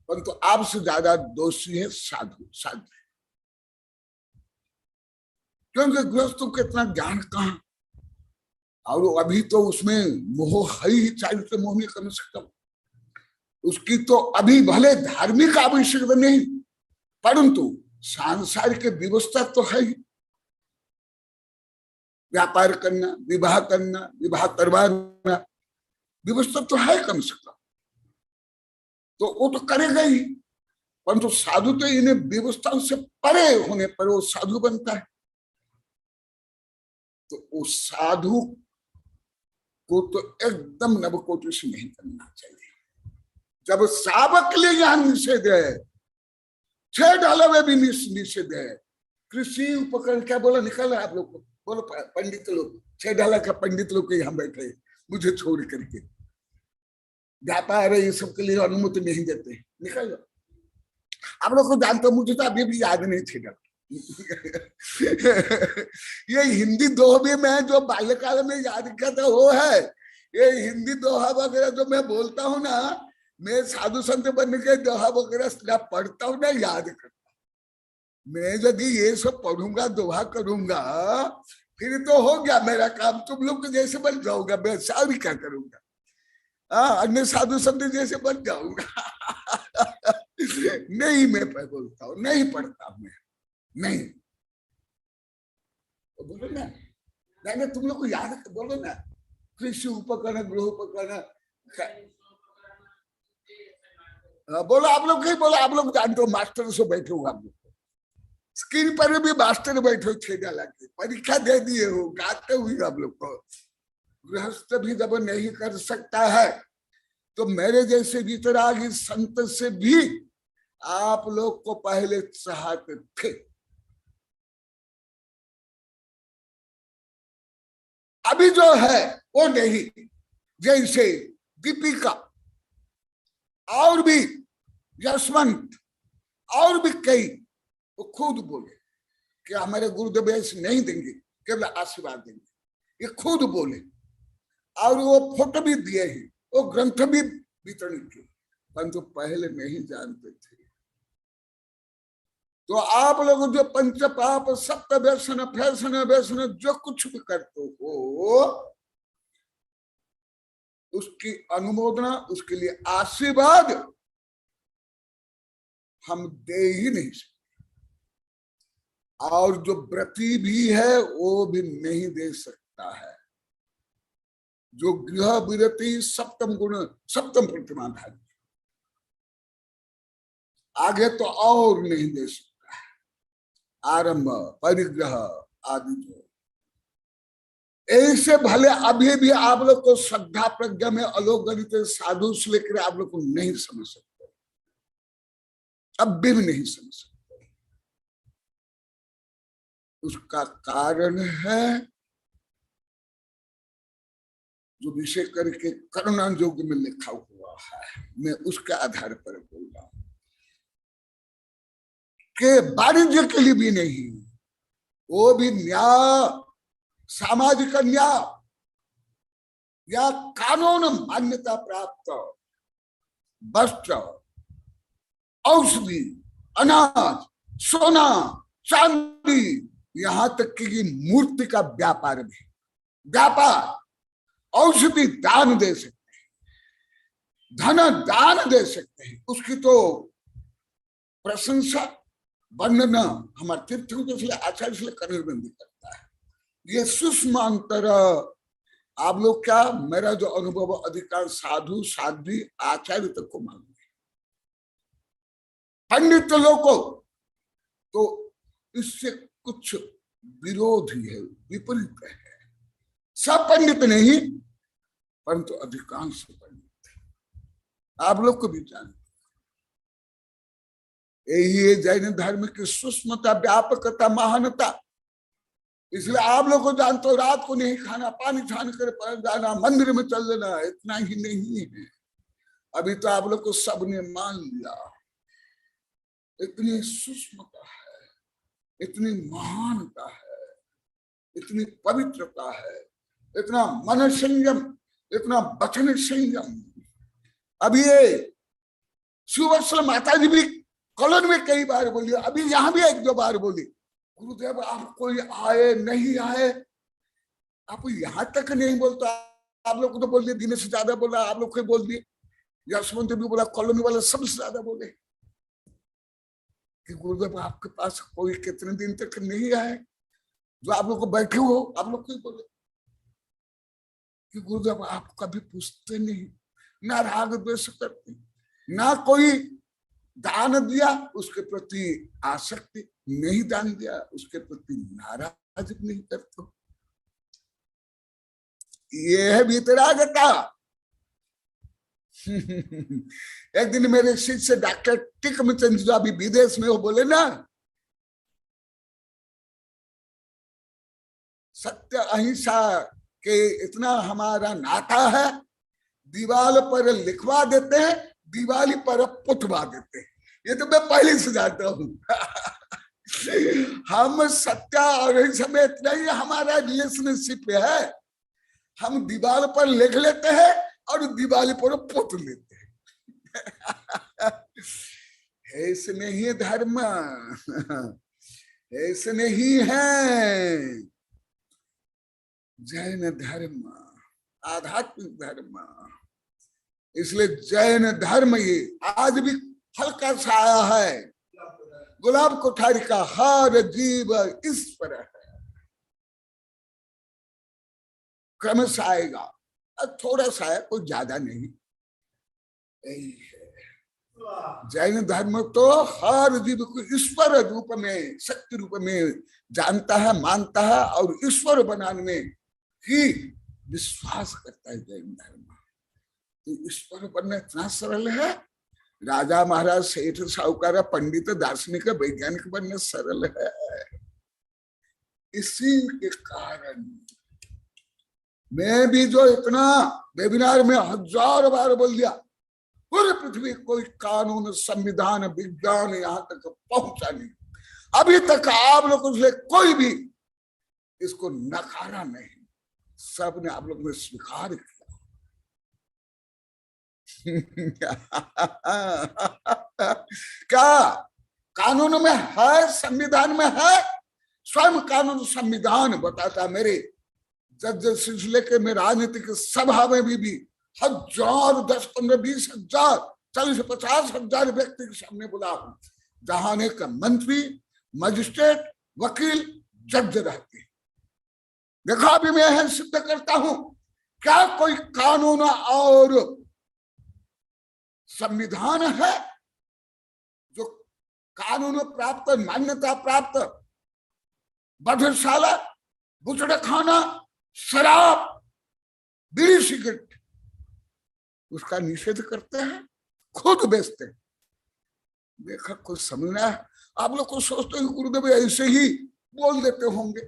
परंतु आपसे ज्यादा दोषी है साधु, साध्वी, क्योंकि गृहस्थों को इतना ज्ञान कहाँ, और अभी तो उसमें मोह है ही, चारित्र मोह नहीं कर सकता। उसकी तो अभी भले धार्मिक आवश्यकता नहीं, परंतु सांसारिक व्यवस्था तो है ही। व्यापार करना, विवाह करना, विवाह करवाना, व्यवस्था तो है कम से कम। तो वो तो करेगा ही, परंतु साधु तो इन्हें व्यवस्थाओं से परे होने पर वो साधु बनता है। तो उस साधु को तो एकदम नवकोटि से नहीं करना चाहिए। जब सावक के लिए यहां निषेध है, 6 डाला में भी निषेध है। कृषि उपकरण क्या बोला निकल रहा है आप लोग को, बोलो पंडित लोग, 6 डाला का पंडित लोग के यहाँ बैठे मुझे छोड़ करके, व्यापार है ये सब के लिए अनुमति नहीं देते, निकल जाओ। आप लोग को जानते हो, मुझे तो अभी भी याद नहीं 6 डाला। ये हिंदी दोहे में जो बाल्यकाल में याद किया था वो है। ये हिंदी दोहा वगैरह जो मैं बोलता हूँ ना, मैं साधु संत बनने के दोहा वगैरह पढ़ता हूँ ना, याद करता। मैं यदि ये सब पढ़ूंगा दोहा करूंगा फिर तो हो गया मेरा काम, तुम लोग जैसे बन जाऊंगा, मैं सारी क्या करूंगा, अन्य साधु संत जैसे बन जाऊंगा। नहीं मैं बोलता हूँ, नहीं पढ़ता हूँ मैं, नहीं तो बोलो ना, नहीं तुम लोग को याद बोलो ना, कृषि उपकरण, गृह उपकरण, बोलो आप लोग, कहीं बोलो, आप लोग जानते हो, मास्टर से बैठे हो आप लोग, स्क्रीन पर भी मास्टर बैठे हो, 6 डाला की परीक्षा दे दिए हो, गाते हुए आप लोग को। गृहस्थ भी जब नहीं कर सकता है तो मेरे जैसे वितरागी संत से भी आप लोग को पहले चाहते थे। अभी जो है वो नहीं, जैसे दीपिका और भी यशवंत और भी कई, वो खुद बोले कि हमारे गुरुदेव ऐसे नहीं देंगे, केवल आशीर्वाद देंगे, ये खुद बोले, और वो फोटो भी दिए ही, वो ग्रंथ भी वितरण किए, परंतु पहले नहीं जानते थे। तो आप लोग जो पंच पाप सप्त व्यसन फैसन व्यसन जो कुछ भी करते हो, उसकी अनुमोदना, उसके लिए आशीर्वाद हम दे ही नहीं सकते, और जो व्रती भी है वो भी नहीं दे सकता है। जो गृह विरति सप्तम गुण, सप्तम प्रतिमाधारी, आगे तो और नहीं दे सकता है। आरंभ, परिग्रह आदि जो ऐसे भले अभी भी आप लोग को श्रद्धा प्रज्ञा में अलोकगणित साधु से लेकर आप लोग को नहीं समझ सकते, अब भी नहीं समझ सकते। उसका कारण है जो विषय करके करुणा योग में लिखा हुआ है, मैं उसके आधार पर बोल रहा हूं कि वाणिज्य के लिए भी नहीं, वो भी न्याय, सामाजिक न्याय या कानून मान्यता प्राप्त वस्त्र, औषधि, अनाज, सोना, चांदी, यहां तक कि मूर्ति का व्यापार भी, व्यापार, औषधि दान दे सकते हैं, धन दान दे सकते हैं, उसकी तो प्रशंसा वर्णना हमारे तीर्थों के इसलिए आचार्य इसलिए करने करता है। ये सूक्ष्म अंतर आप लोग क्या, मेरा जो अनुभव अधिकार साधु साध्वी आचार्य तक को मालूम है, पंडित लोगों को तो इससे कुछ विरोध ही है, विपरीत है। सब पंडित नहीं परंतु अधिकांश पंडित, आप लोग को भी जानते, यही है जैन धर्म की सूक्ष्मता, व्यापकता, महानता। इसलिए आप लोग को जानते हो, रात को नहीं खाना, पानी छान कर पर जाना, मंदिर में चल लेना, इतना ही नहीं है। अभी तो आप लोग को सबने मान लिया, इतनी सूक्ष्मता है, इतनी महानता है, इतनी पवित्रता है, इतना मन संयम, इतना वचन संयम। अब ये शिववत्सल माता जी भी कॉलोन में कई बार बोली, अभी यहां भी 1-2 बार बोली, गुरुदेव आप कोई आए नहीं आए, आप यहां तक नहीं बोलता, आप लोग को तो बोल दिए, दिन से ज्यादा बोला, आप लोग को बोल दिए, यशवंत भी बोला, कॉलोनी वाला सबसे ज्यादा बोले कि गुरुदेव आपके पास कोई कितने दिन तक नहीं आए, जो आप लोग को बैठे हो आप लोग को बोले कि गुरुदेव आप कभी पूछते नहीं, ना राग द्वेष करते, ना कोई दान दिया उसके प्रति आसक्ति, नहीं दान दिया उसके प्रति नाराज नहीं करते। ये है वीतरागता। एक दिन मेरे शिष्य डॉक्टर टिकमचंद जो अभी विदेश में, वो बोले ना, सत्य अहिंसा के इतना हमारा नाता है, दीवार पर लिखवा देते हैं, दिवाली पर पुतवा देते हैं। ये तो मैं पहले से जानता हूं। हम सत्य और अहिंसा में इतना ही हमारा रिलेशनशिप है, हम दीवार पर लिख लेते हैं और दिवाली पर पुत लेते हैं। ऐसे नहीं धर्म, ऐसे नहीं है जैन धर्म, आध्यात्मिक धर्म। इसलिए जैन धर्म ये आज भी हल्का सा आया है। गुलाब कोठारी का हर जीव ईश्वर है, क्रमश आएगा, थोड़ा सा है, कोई ज्यादा नहीं। जैन धर्म तो हर जीव को ईश्वर रूप में, शक्ति रूप में जानता है, मानता है और ईश्वर बनाने में ही विश्वास करता है जैन धर्म। तो ईश्वर बनना इतना सरल है। राजा महाराज, सेठ साहूकार, पंडित, दार्शनिक, वैज्ञानिक बनना सरल है। इसी के कारण मैं भी जो इतना वेबिनार में 1000 बार बोल दिया, पूरी पृथ्वी कोई कानून, संविधान, विज्ञान यहाँ तक पहुंचा नहीं। अभी तक आप लोगों से कोई भी इसको नकारा नहीं, सबने आप लोगों ने स्वीकार किया। क्या कानून में है, संविधान में है? स्वयं कानून संविधान बताता। मेरे जज सिलसिले के में राजनीतिक सभा में भी 1000, 10, 15, 20 हजार, 40, 50 हजार व्यक्ति के सामने बोला हूं, जहां एक मंत्री, मजिस्ट्रेट, वकील, जज रहते। देखा भी मैं यह सिद्ध करता हूं, क्या कोई कानून और संविधान है जो कानून प्राप्त, मान्यता प्राप्त बधशाला, बुचड़ा खाना, शराब, बीड़ी, सिगरेट, उसका निषेध करते हैं, खुद बेचते हैं? देखा कुछ समझना है? आप लोग को सोचते हैं गुरुदेव ऐसे ही बोल देते होंगे,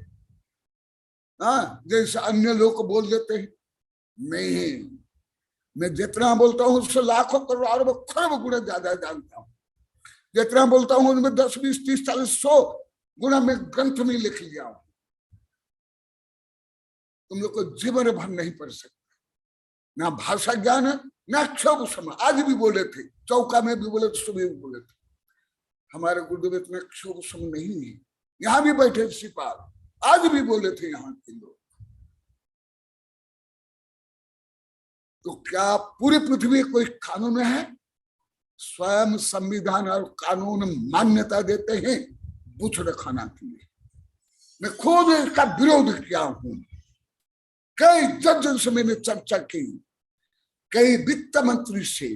हाँ, जैसे अन्य लोग बोल देते हैं। नहीं, मैं जितना बोलता हूं उससे लाखों, करोड़ों, खरब गुना ज्यादा जानता हूं। जितना बोलता हूं उनमें 10, 20, 30, 40, 100 गुना में ग्रंथ में लिख लिया हूं। तुम लोग को जीवन भर नहीं पढ़ सकते। ना भाषा ज्ञान है, ना क्षोभ समय। आज भी बोले थे, चौका में भी बोले थे, सुबह भी बोले थे। हमारे गुरुदेव इतने क्षोभ समय नहीं है। यहाँ भी बैठे सिपाल, आज भी बोले थे यहाँ के लोग। तो क्या पूरी पृथ्वी कोई कानून है? स्वयं संविधान और कानून मान्यता देते हैं बुछड़ खाना के लिए। मैं खुद इसका विरोध किया हूं। कई जज से मैंने चर्चा की, कई वित्त मंत्री से।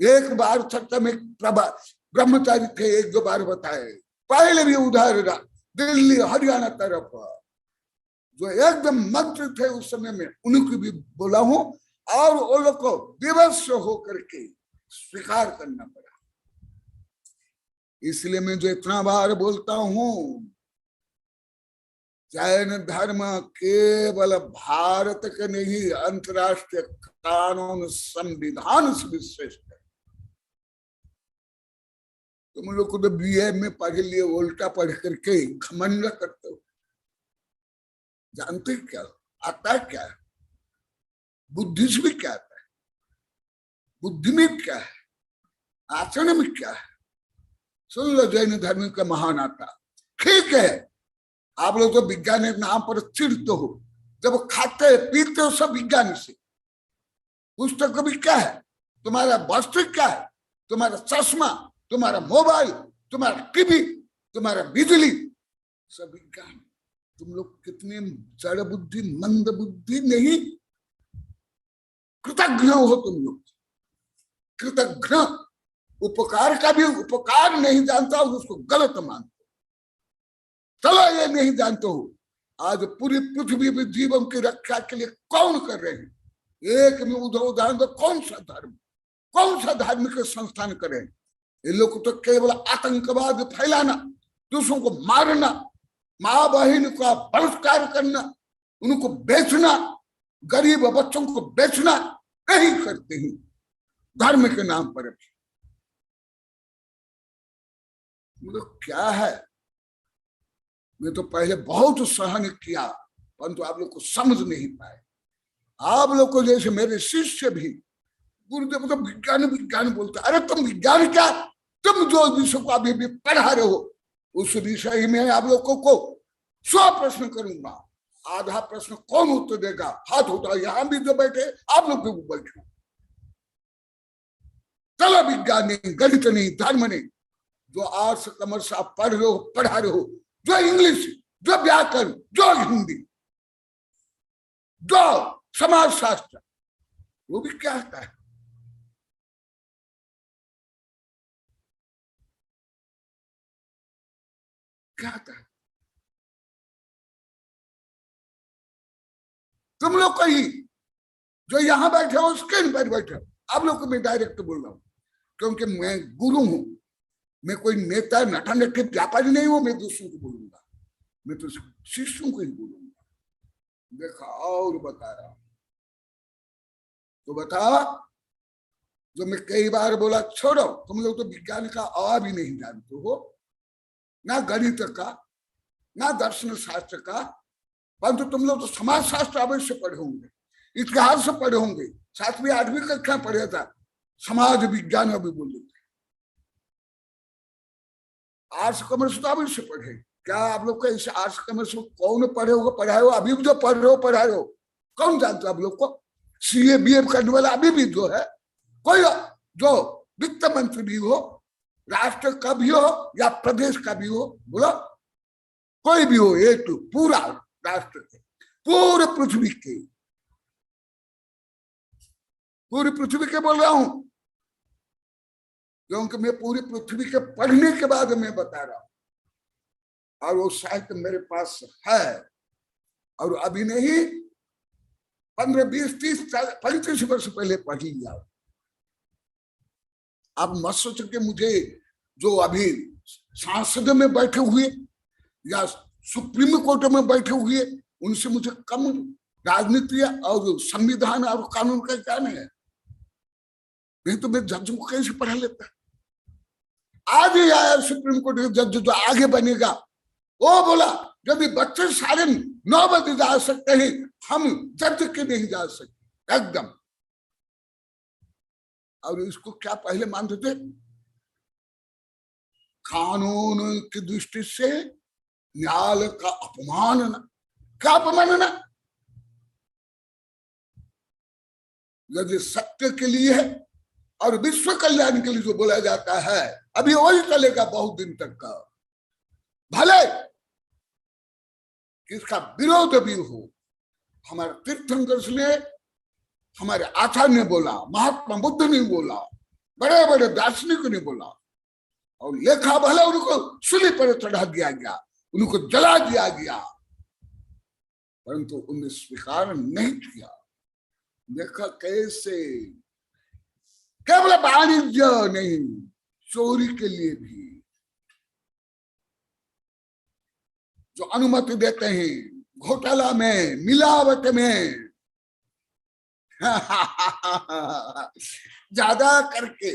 एक बार चर्चा में ब्रह्मचारी थे, 1-2 बार बताए। पहले भी उधर दिल्ली, हरियाणा तरफ जो एकदम मंत्री थे उस समय में, उनको भी बोला हूं, और वो लोग को विवश होकर के स्वीकार करना पड़ा। इसलिए मैं जो इतना बार बोलता हूं, जैन धर्म केवल भारत के नहीं, अंतर्राष्ट्रीय कानून, संविधान से भी श्रेष्ठ है। तुम लोग को तो BA में पढ़ लिए, उल्टा पढ़ करके घमंड करते हो। जानते क्या आता है? क्या है बुद्धिज्म में? क्या आता है बुद्धि में? क्या है आचरण में? क्या है? सुन लो, जैन धर्म का महान आता। ठीक है, आप लोग जो विज्ञान के नाम पर चिढ़ते हो, जब खाते पीते हो सब विज्ञान से। पुस्तक भी क्या है? तुम्हारा वस्त्र क्या है? तुम्हारा चश्मा, तुम्हारा मोबाइल, तुम्हारा टीवी, तुम्हारा बिजली, सब विज्ञान। तुम लोग कितने जड़ बुद्धि, मंद बुद्धि नहीं, कृतज्ञ हो तुम लोग। कृतघ्न, उपकार का भी उपकार नहीं जानता और उसको गलत मानता। चलो ये नहीं जानते हो, आज पूरी पृथ्वी में जीवन की रक्षा के लिए कौन कर रहे हैं? एक में उदाहरण दो, कौन सा धार्मिक संस्थान करे? ये लोग तो केवल आतंकवाद फैलाना, दूसरों को मारना, माँ बहन का बलात्कार करना, उनको बेचना, गरीब बच्चों को बेचना, यही करते हैं धर्म के नाम पर। मतलब क्या है? मैं तो पहले बहुत सहन किया, परंतु आप लोग को समझ नहीं पाए। आप लोग को जैसे मेरे शिष्य भी गुरुदेव तो विज्ञान विज्ञान बोलते, अरे तुम विज्ञान क्या, तुम जो विषय को अभी भी पढ़ा रहे हो उस विषय में आप लोगों को 100 प्रश्न करूंगा। आधा प्रश्न कौन उत्तर देगा? हाथ उठाओ, यहां भी जो बैठे आप लोग भी बैठे। चलो विज्ञान नहीं, गणित नहीं, धर्म नहीं, जो आर्ट्स कॉमर्स आप पढ़ रहे हो, पढ़ा रहे हो, जो इंग्लिश, जो व्याकरण, जो हिंदी, जो समाज शास्त्र, वो भी क्या आता है? क्या आता है? तुम लोग को ही, जो यहां बैठे हो स्क्रीन पर बैठे हो, आप लोग को मैं डायरेक्ट बोल रहा हूं, क्योंकि मैं गुरु हूं, मैं कोई नेता नटा नटे व्यापारी नहीं हूं। मैं दूसरों को बोलूंगा, मैं तो शिष्यों को ही बोलूंगा। देखा और बता रहा हूं, तो बता, जो मैं कई बार बोला, छोड़ो, तुम लोग तो विज्ञान का आ भी नहीं जानते हो, ना गणित का, ना दर्शन शास्त्र का, परंतु तुम लोग तो समाज शास्त्र अवश्य पढ़े होंगे, इतिहास से पढ़े होंगे, 7वीं 8वीं कक्षा पढ़ा था, समाज विज्ञान अभी बोल देते। आर्ट्स कॉमर्स तो अवश्य पढ़े। क्या आप लोग को इस आर्ट्स कॉमर्स को कौन पढ़े होगा, पढ़ाए हो? अभी भी जो पढ़ रहे हो, पढ़ा रहे हो, कौन जानते आप लोग को? CA BA करने वाला अभी भी जो है, कोई जो वित्त मंत्री भी हो, राष्ट्र का भी हो या प्रदेश का भी हो, बोलो, कोई भी हो, एक पूरा राष्ट्र के, पूरे पृथ्वी के, पूरी पृथ्वी के बोल रहा हूं, क्योंकि मैं पूरी पृथ्वी के पढ़ने के बाद मैं बता रहा हूं, और वो साहित्य मेरे पास है, और अभी नहीं 15 20 30 35 वर्ष पहले पढ़ लिया। आप मत सोच के मुझे जो अभी सांसद में बैठे हुए या सुप्रीम कोर्ट में बैठे हुए, उनसे मुझे कम राजनीति और संविधान और कानून का ज्ञान है। नहीं तो मैं जज को कैसे पढ़ा लेता? आज ही आया सुप्रीम कोर्ट के जज जो आगे बनेगा, वो बोला यदि बच्चे सारे 9 बजे जा सकते हैं, हम जज के नहीं जा सकते एकदम। और इसको क्या पहले मानते थे? कानून की दृष्टि से न्याय का अपमानना। क्या अपमानना? यदि सत्य के लिए है और विश्व कल्याण के लिए जो बोला जाता है, अभी वही चलेगा बहुत दिन तक का, भले किसका विरोध भी हो। हमारे तीर्थंकर ने, हमारे आचार्य ने बोला, महात्मा बुद्ध ने बोला, बड़े बड़े दार्शनिक ने बोला, और लेखा भले उनको सूली पर चढ़ा दिया गया, उनको जला दिया गया, परंतु उन्हें स्वीकार नहीं किया। देखा कैसे केवल वाणिज्य नहीं, चोरी के लिए भी जो अनुमति देते हैं, घोटाला में, मिलावट में ज्यादा करके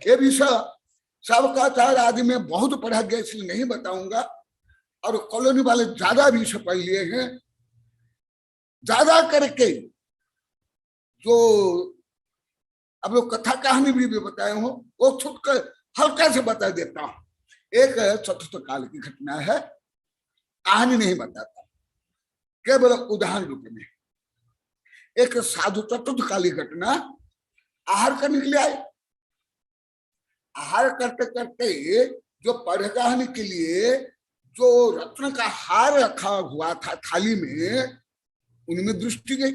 ये विषय सबका चार आदि में बहुत पढ़ा गया, इसलिए नहीं बताऊंगा। और कॉलोनी वाले ज्यादा विषय पढ़ लिए हैं, ज्यादा करके जो अब लोग कथा कहानी भी बताए हो, वो छुटकर हल्का से बता देता हूं। एक चतुर्थ काल की घटना है, कहानी नहीं बताता, केवल उदाहरण रूप में। एक साधु चतुर्थ काली घटना, आहार करने के लिए आए। आहार करते करते जो परगाहन के लिए जो रत्न का हार रखा हुआ था थाली में, उनमें दृष्टि गई।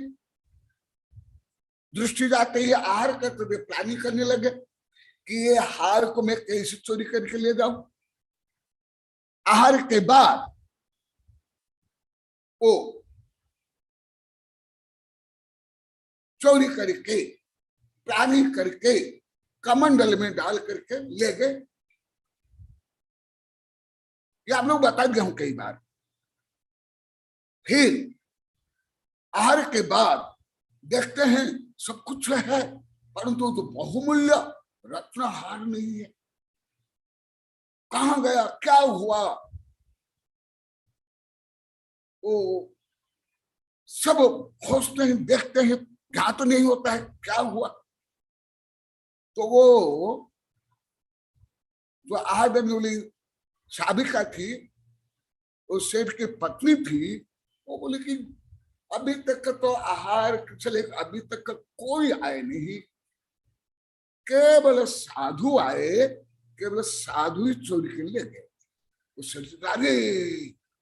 दृष्टि जाते ही आहार करते थे, प्लानिंग करने लगे कि ये हार को मैं कैसे चोरी करके ले जाऊं। आहार के बाद वो चोरी करके प्लानिंग करके कमंडल में डाल करके ले गए। ये आप लोग बता दिया हूं कई बार। फिर आहार के बाद देखते हैं सब कुछ है, परंतु तो बहुमूल्य रत्न हार नहीं है। कहां गया, क्या हुआ, वो सब खोजते हैं, देखते हैं, ध्यान तो नहीं होता है क्या हुआ। तो वो जो आहार देने वाली साबिका थी, वो सेठ की पत्नी थी, वो बोले कि अभी तक तो आहार चले, अभी तक कोई आए नहीं, केवल साधु आए, केवल साधु ही चोरी के ले गए। अरे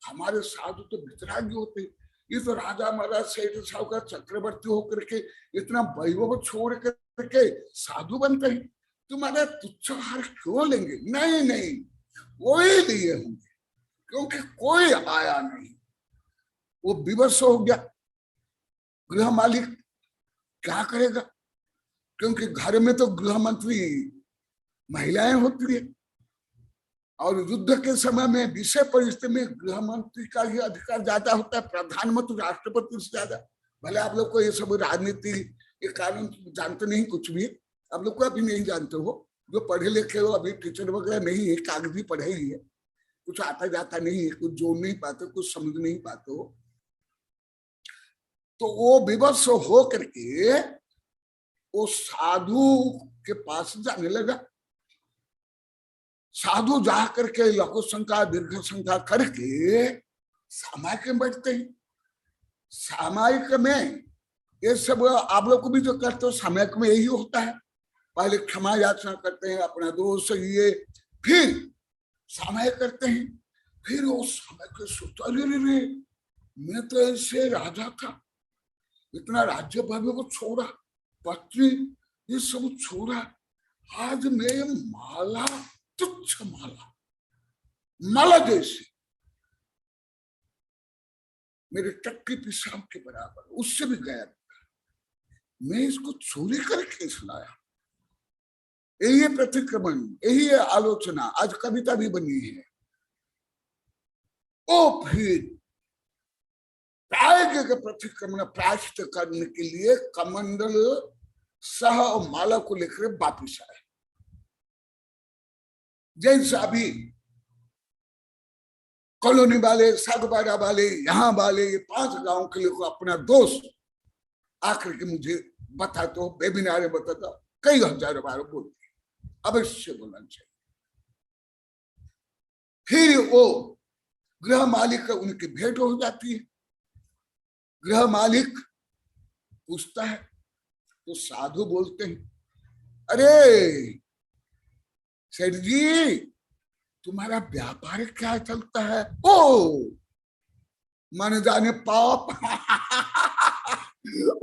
हमारे साधु तो वितरागी होते, ये तो राजा महाराज सेठ साहब का चक्रवर्ती होकर के इतना वैभव छोड़ करके साधु बनते हैं, तुम्हारा तुच्छ आहार क्यों लेंगे? नहीं नहीं, वही लिए होंगे, क्योंकि कोई आया नहीं। वो विवश हो गया। गृह मालिक क्या करेगा, क्योंकि घर में तो गृह मंत्री महिलाएं होती है, और युद्ध के समय में विषय परिस्थिति में गृह मंत्री का ही अधिकार ज्यादा होता है, प्रधानमंत्री राष्ट्रपति से ज्यादा। भले आप लोग को ये सब राजनीति के कारण जानते नहीं, कुछ भी आप लोग को अभी नहीं जानते हो, जो पढ़े लिखे हो, अभी टीचर वगैरह नहीं है, कागजी पढ़े ही है, कुछ आता जाता नहीं है, कुछ जोड़ नहीं पाते, कुछ समझ नहीं पाते हो। तो वो विवश हो करके वो साधु के पास जाने लगा। साधु जा करके लघु संख्या दीर्घ संख्या करके सामायिक में बैठते हैं। सामायिक में ये सब आप लोग को भी जो करते हो, सामायिक में यही होता है, पहले क्षमा याचना करते हैं, अपना दोष ये, फिर सामायिक करते हैं। फिर वो सामायिक सोचता, अरे मैं तो ऐसे राजा था, इतना राज्य भव्य को छोड़ा, पत्नी ये सब छोड़ा, आज मैं माला, तुच्छ माला, माला जैसी, मेरे टक्की पेशाब के बराबर, उससे भी गया, मैं इसको चोरी करके लाया। यही है प्रतिक्रमण, यही है आलोचना, आज कविता भी बनी है। ओ फिर प्राय के प्रतिक्रमण प्रायश्चित करने के लिए कमंडल सह और माला को लेकर वापिस आए। जैसे अभी कॉलोनी वाले, सागबाड़ा वाले, यहाँ वाले, ये 5 गांव के लोग अपना दोस्त आकर के मुझे बताते हो, वेबिनार में बताता, कई हजार बार बोलते, अवश्य बोलना चाहिए। फिर वो गृह मालिक का उनकी भेंट हो जाती है। गृह मालिक पूछता है तो साधु बोलते हैं, अरे सेठ जी तुम्हारा व्यापार क्या चलता है? ओ मन जाने पाप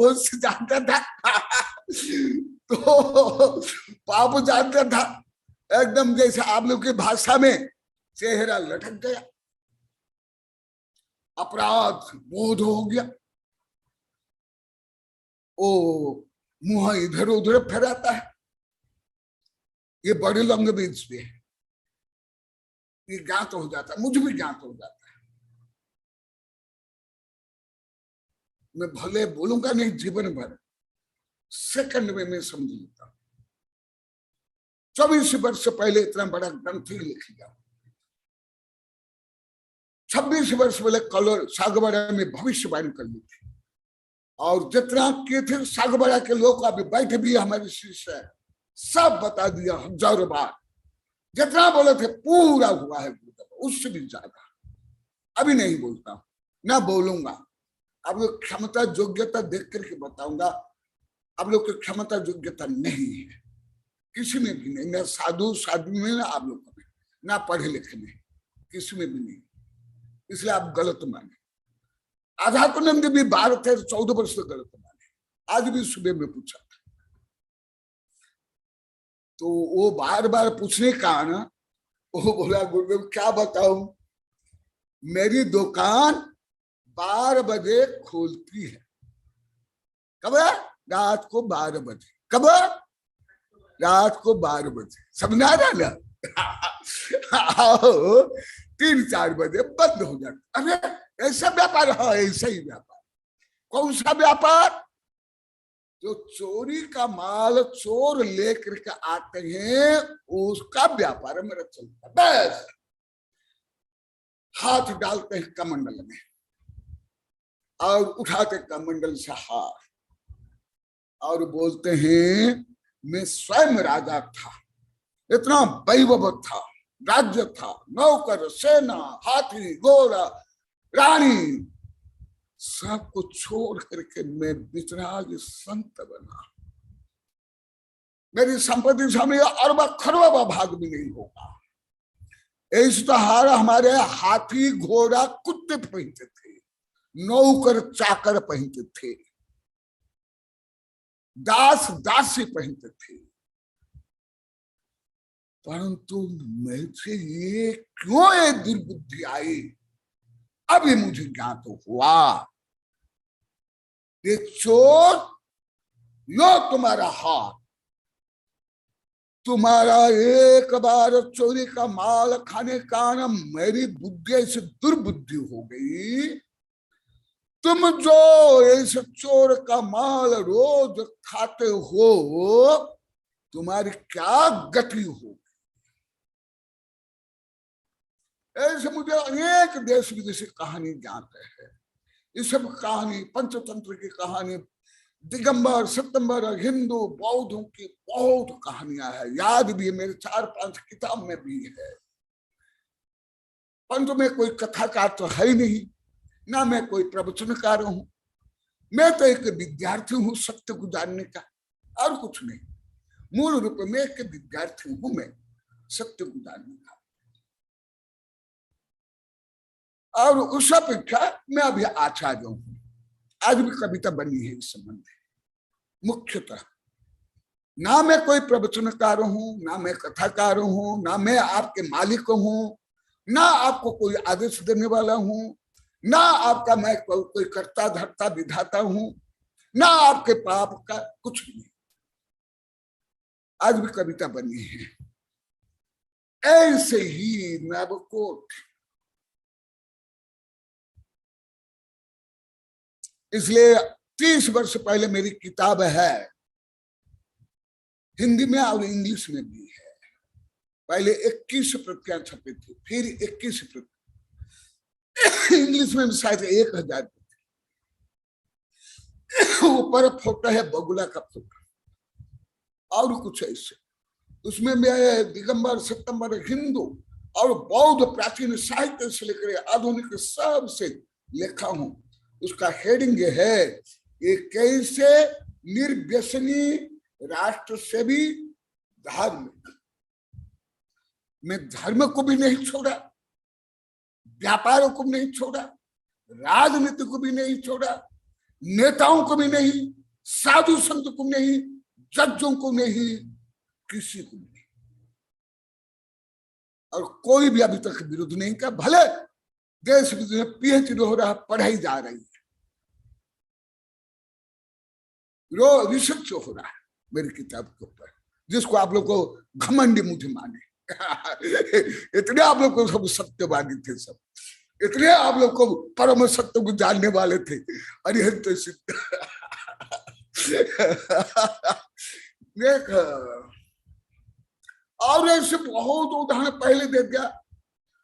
उससे जानता था तो पाप जानता था, एकदम जैसे आप लोग की भाषा में चेहरा लटक गया, अपराध बोध हो गया, ओ मुंह इधर उधर फैलाता है। ये बड़े लंग बीच पे है, ये ज्ञात हो जाता है, मुझे भी ज्ञात हो जाता है। मैं भले बोलूंगा नहीं, जीवन भर सेकंड में मैं समझ लेता हूं। 24 वर्ष पहले इतना बड़ा ग्रंथ ही लिख लिया, 26 वर्ष पहले कलर सागबाड़ा में भविष्यवाणी कर ली थी, और जितना किए थे सागबाड़ा के लोग अभी बैठे भी हमारे शिष्य सब बता दिया, हजारों बार जितना बोले थे पूरा हुआ है, उससे भी ज्यादा। अभी नहीं बोलता हूं, ना बोलूंगा। आप लोग क्षमता योग्यता देख करके बताऊंगा, आप लोग की क्षमता योग्यता नहीं है किसी में भी नहीं, ना साधु साधु में, ना आप लोग में, ना पढ़े लिखे में, किसी में भी नहीं। इसलिए आप गलत माने। आध्यात्मानंद भी 12 थे, 14 वर्ष तक गलत माने, आज भी सुबह में पूछा था, तो वो बार बार पूछने का ना, वो बोला गुरुदेव क्या बताऊं, मेरी दुकान 12 बजे खुलती है। कब? रात को 12 बजे। कब? रात को 12 बजे। समझा रहा ना? 3-4 बजे बंद हो जाता। अरे ऐसा व्यापार? हाँ ऐसा ही व्यापार। कौन सा व्यापार? जो चोरी का माल चोर लेकर के आते हैं उसका व्यापार मेरा चलता। बस हाथ डालते हैं कमंडल में और उठाते कमंडल से हाथ और बोलते हैं मैं स्वयं राजा था, इतना वैभव था, राज्य था, नौकर, सेना, हाथी, घोड़ा, रानी, सब कुछ छोड़ करके मैं वितराग संत बना। मेरी संपत्ति सामने अरबा खरबा भाग भी नहीं होगा। ऐसे तो हमारे हाथी, घोड़ा, कुत्ते पहनते थे, नौकर चाकर पहनते थे, दास दासी पहनते थे, परंतु मुझे ये क्यों ये दुर्बुद्धि आई, अभी मुझे ज्ञात तो हुआ। ये चोर, यो तुम्हारा हाथ, तुम्हारा एक बार चोरी का माल खाने का ना मेरी बुद्धि से दुर्बुद्धि हो गई। तुम जो इस चोर का माल रोज खाते हो, तुम्हारी क्या गति होगी। ऐसे मुझे अनेक देश विदेशी कहानी जानते हैं। ये सब कहानी, पंचतंत्र की कहानी, दिगंबर, सितंबर, हिंदू, बौद्धों की बहुत कहानियां हैं, याद भी है, मेरे 4-5 किताब में भी है। परंतु मैं कोई कथाकार तो है ही नहीं, ना मैं कोई प्रवचनकार हूं। मैं तो एक विद्यार्थी हूं सत्य को जानने का, और कुछ नहीं। मूल रूप में एक विद्यार्थी हूं मैं सत्य को जानने का। और उस अपेक्षा मैं अभी आचार्य हूं। आज भी कविता बनी है इस संबंध में। मुख्यतः ना मैं कोई प्रवचनकार हूं, ना मैं कथाकार हूं, ना मैं आपके मालिक हूं, ना आपको कोई आदेश देने वाला हूं, ना आपका मैं कोई कर्ता धर्ता विधाता हूं, ना आपके पाप का कुछ नहीं। आज भी कविता बनी है। ऐसे ही नवकोट, इसलिए 30 वर्ष पहले मेरी किताब है, हिंदी में और इंग्लिश में भी है। पहले 21 प्रतियां छपी थी, फिर 21 प्रति, इंग्लिश में शायद 1000। ऊपर फोटो है बगुला का फोटो और कुछ ऐसे। उसमें मैं दिगंबर, सितंबर, हिंदू और बौद्ध प्राचीन साहित्य से लेकर आधुनिक सब से लिखा हूं। उसका हेडिंग है, ये कैसे निर्व्यसनी राष्ट्र से भी धर्म। मैं धर्म को भी नहीं छोड़ा, व्यापारों को भी नहीं छोड़ा, राजनीति को भी नहीं छोड़ा, नेताओं को भी नहीं, साधु संत को नहीं, जजों को नहीं, किसी को नहीं। और कोई भी अभी तक विरोध नहीं किया। भले देश विदेश में पीएचडी हो रहा, पढ़ाई जा रही है, रिसर्च हो रहा है मेरी किताब के ऊपर, जिसको आप लोग को घमंडी मुझे माने। इतने आप लोग को सब सत्यवादी थे, सब इतने आप लोग को परम सत्य को जानने वाले थे। अरिहंत सिद्ध और ऐसे बहुत उदाहरण पहले दे दिया,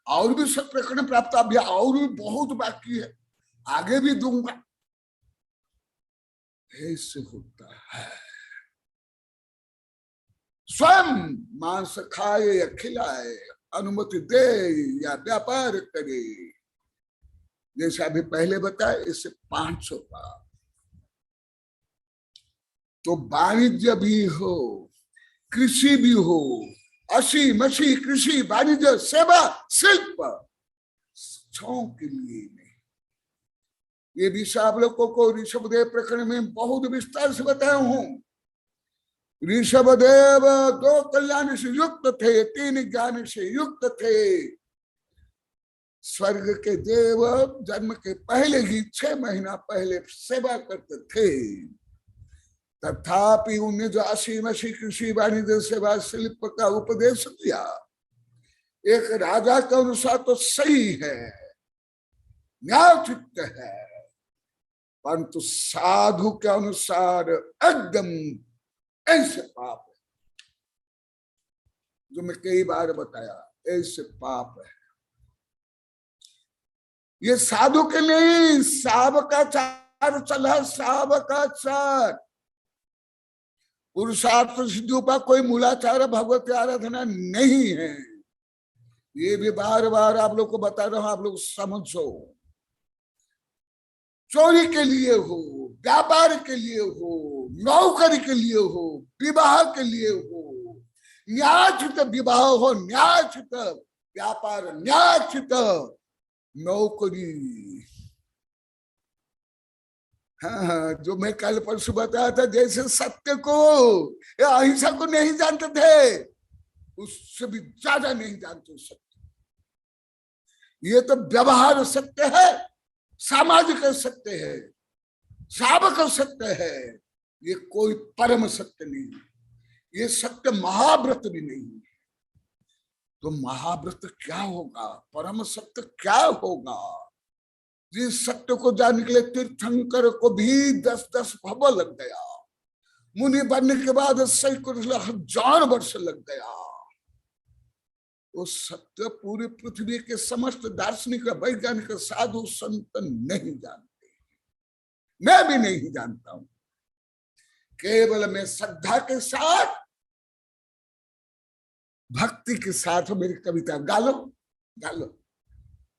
और भी सब प्रकरण प्राप्त अभी और भी बहुत बाकी है, आगे भी दूंगा। ऐसे होता है। स्वयं मांस खाए या खिलाए, अनुमति दे या व्यापार करे, जैसे अभी पहले बताया, इससे 500 पाप। तो वाणिज्य भी हो, कृषि भी हो, असी मसी कृषि, वाणिज्य, सेवा, शिल्प, छौ के लिए नहीं। ये विषय आप लोगों को ऋषभदेव प्रकरण में बहुत विस्तार से बताया हूं। ऋषभदेव 2 कल्याण से युक्त थे, 3 ज्ञान से युक्त थे। स्वर्ग के देव जन्म के पहले ही 6 महीना पहले सेवा करते थे, तथापि उन्हें जो असीम कृषि वाणिज्य सेवा शिल्प का उपदेश दिया, एक राजा के अनुसार तो सही है, न्यायोचित है, परंतु साधु के अनुसार एकदम ऐसे पाप है, जो मैं कई बार बताया, ऐसे पाप है। ये साधु के नहीं, सावकाचार चला, सावकाचार। पुरुषार्थ सिद्धि का कोई मूलाचार भगवत आराधना नहीं है। ये भी बार बार आप लोग को बता रहा हूं, आप लोग समझो। चोरी के लिए हो, व्यापार के लिए हो, नौकरी के लिए हो, विवाह के लिए हो, न्यायोचित विवाह हो, न्यायोचित व्यापार, न्यायोचित नौकरी। हाँ, जो मैं कल परसों बताया था, जैसे सत्य को या अहिंसा को नहीं जानते थे, उससे भी ज्यादा नहीं जानते सत्य। ये तो व्यवहार सत्य है, सामाजिक सत्य है, सावक सत्य है, ये कोई परम सत्य नहीं है। ये सत्य महाव्रत भी नहीं है। तो महाव्रत क्या होगा, परम सत्य क्या होगा? जिस सत्य को जानने के लिए तीर्थंकर को भी 10-10 भव लग गया, मुनि बनने के बाद सैकड़ों 1000 वर्ष लग गया। वो सत्य पूरी पृथ्वी के समस्त दार्शनिक, वैज्ञानिक, साधु संत नहीं जानते, मैं भी नहीं जानता हूं। केवल मैं श्रद्धा के साथ, भक्ति के साथ मेरी कविता गालो गालो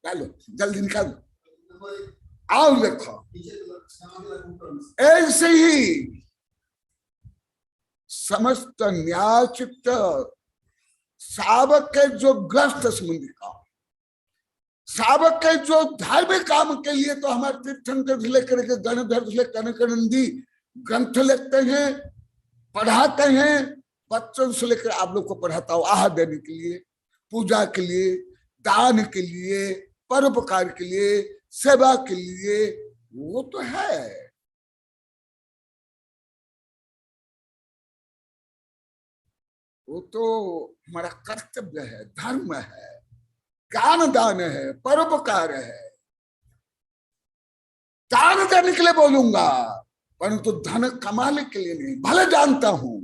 गालो, जल्दी निकालो, आओ देखो। ऐसे ही समस्त न्यायचित्त सावक के जो ग्रस्त संबंधी काम, सावक के जो धार्मिक काम के लिए तो हमारे तीर्थंकर से लेकर के गणधर से कनकनंदी ग्रंथ लिखते हैं, पढ़ाते हैं, बच्चों से लेकर आप लोग को पढ़ाता हूं, आहार देने के लिए, पूजा के लिए, दान के लिए, परोपकार के लिए, सेवा के लिए, वो तो है। वो तो हमारा कर्तव्य है, धर्म है, ज्ञान दान है, परोपकार है। दान देने के लिए बोलूंगा, परंतु धन कमाने के लिए नहीं। भले जानता हूं,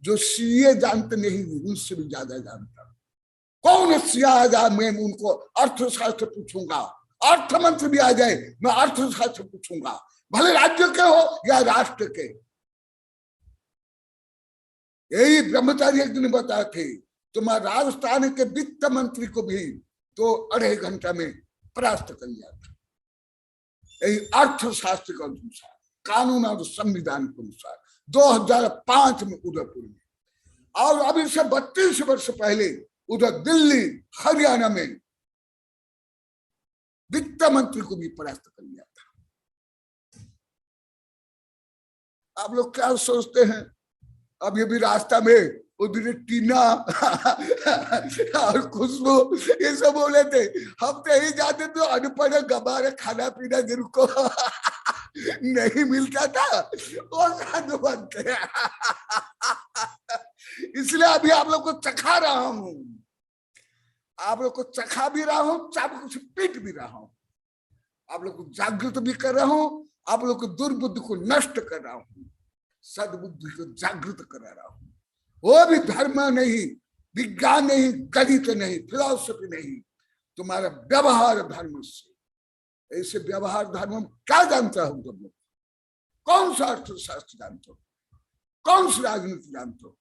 जो सीए जानते नहीं उनसे भी ज्यादा जानता हूं। कौन सीए आ जाए, मैं उनको अर्थशास्त्र पूछूंगा, अर्थ मंत्री भी आ जाए, मैं अर्थशास्त्र पूछूंगा, भले राज्य के हो या राष्ट्र के। यही ब्रह्मचारी एक दिन बताए थे, तुम्हारे राजस्थान के वित्त मंत्री को भी तो 2.5 घंटा में परास्त कर लिया था। यही अर्थशास्त्र के अनुसार, कानून और संविधान के अनुसार 2005 में उदयपुर में, और अभी से 32 वर्ष पहले उधर दिल्ली हरियाणा में वित्त मंत्री को भी परास्त कर लिया था। आप लोग क्या सोचते हैं? अब ये भी रास्ता में उधर टीना और खुशबू ये सब बोले थे, हम तो यही जाते थे, अनपढ़ गबार खाना पीना जिनको नहीं मिलता था वो साधु बनते। इसलिए अभी आप लोग को चखा रहा हूं, आप लोग को चखा भी रहा हूं, चाबुक से पीट भी रहा हूं, आप लोग को जागृत भी कर रहा हूं, आप लोग को दुर्बुद्धि को नष्ट कर रहा हूं, सद्बुद्धि को जागृत करा रहा हूं। वो भी धर्म नहीं, विज्ञान नहीं, गणित नहीं, फिलॉसफी नहीं, तुम्हारा व्यवहार धर्म से। ऐसे व्यवहार धर्म क्या जानता हूं तुम लोग? कौन सा अर्थशास्त्र जानते हो? कौन सी राजनीति जानते हो?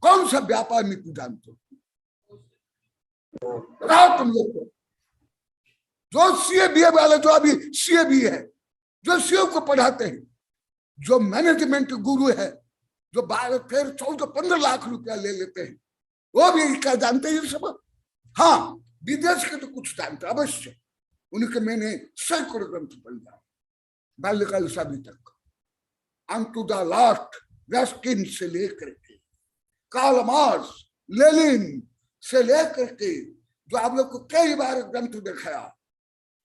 कौन सा व्यापार नीति जानते हो? बताओ तुम लोग को। जो सीए बीए वाले, जो अभी सीए बी है, जो सीए को पढ़ाते हैं, जो मैनेजमेंट गुरु है, जो 12, 13, 14, 15 लाख रुपया ले लेते हैं, वो भी क्या जानते हैं सब? हाँ, विदेश के तो कुछ जानते अवश्य, उनके मैंने सैकड़ों ग्रंथ पढ़ लिया, बाल्यकाल से अभी तक, अंटू द लास्ट, रस्किन से लेकर के कार्ल मार्क्स, लेनिन से लेकर के, जो आप लोग को कई बार ग्रंथ दिखाया,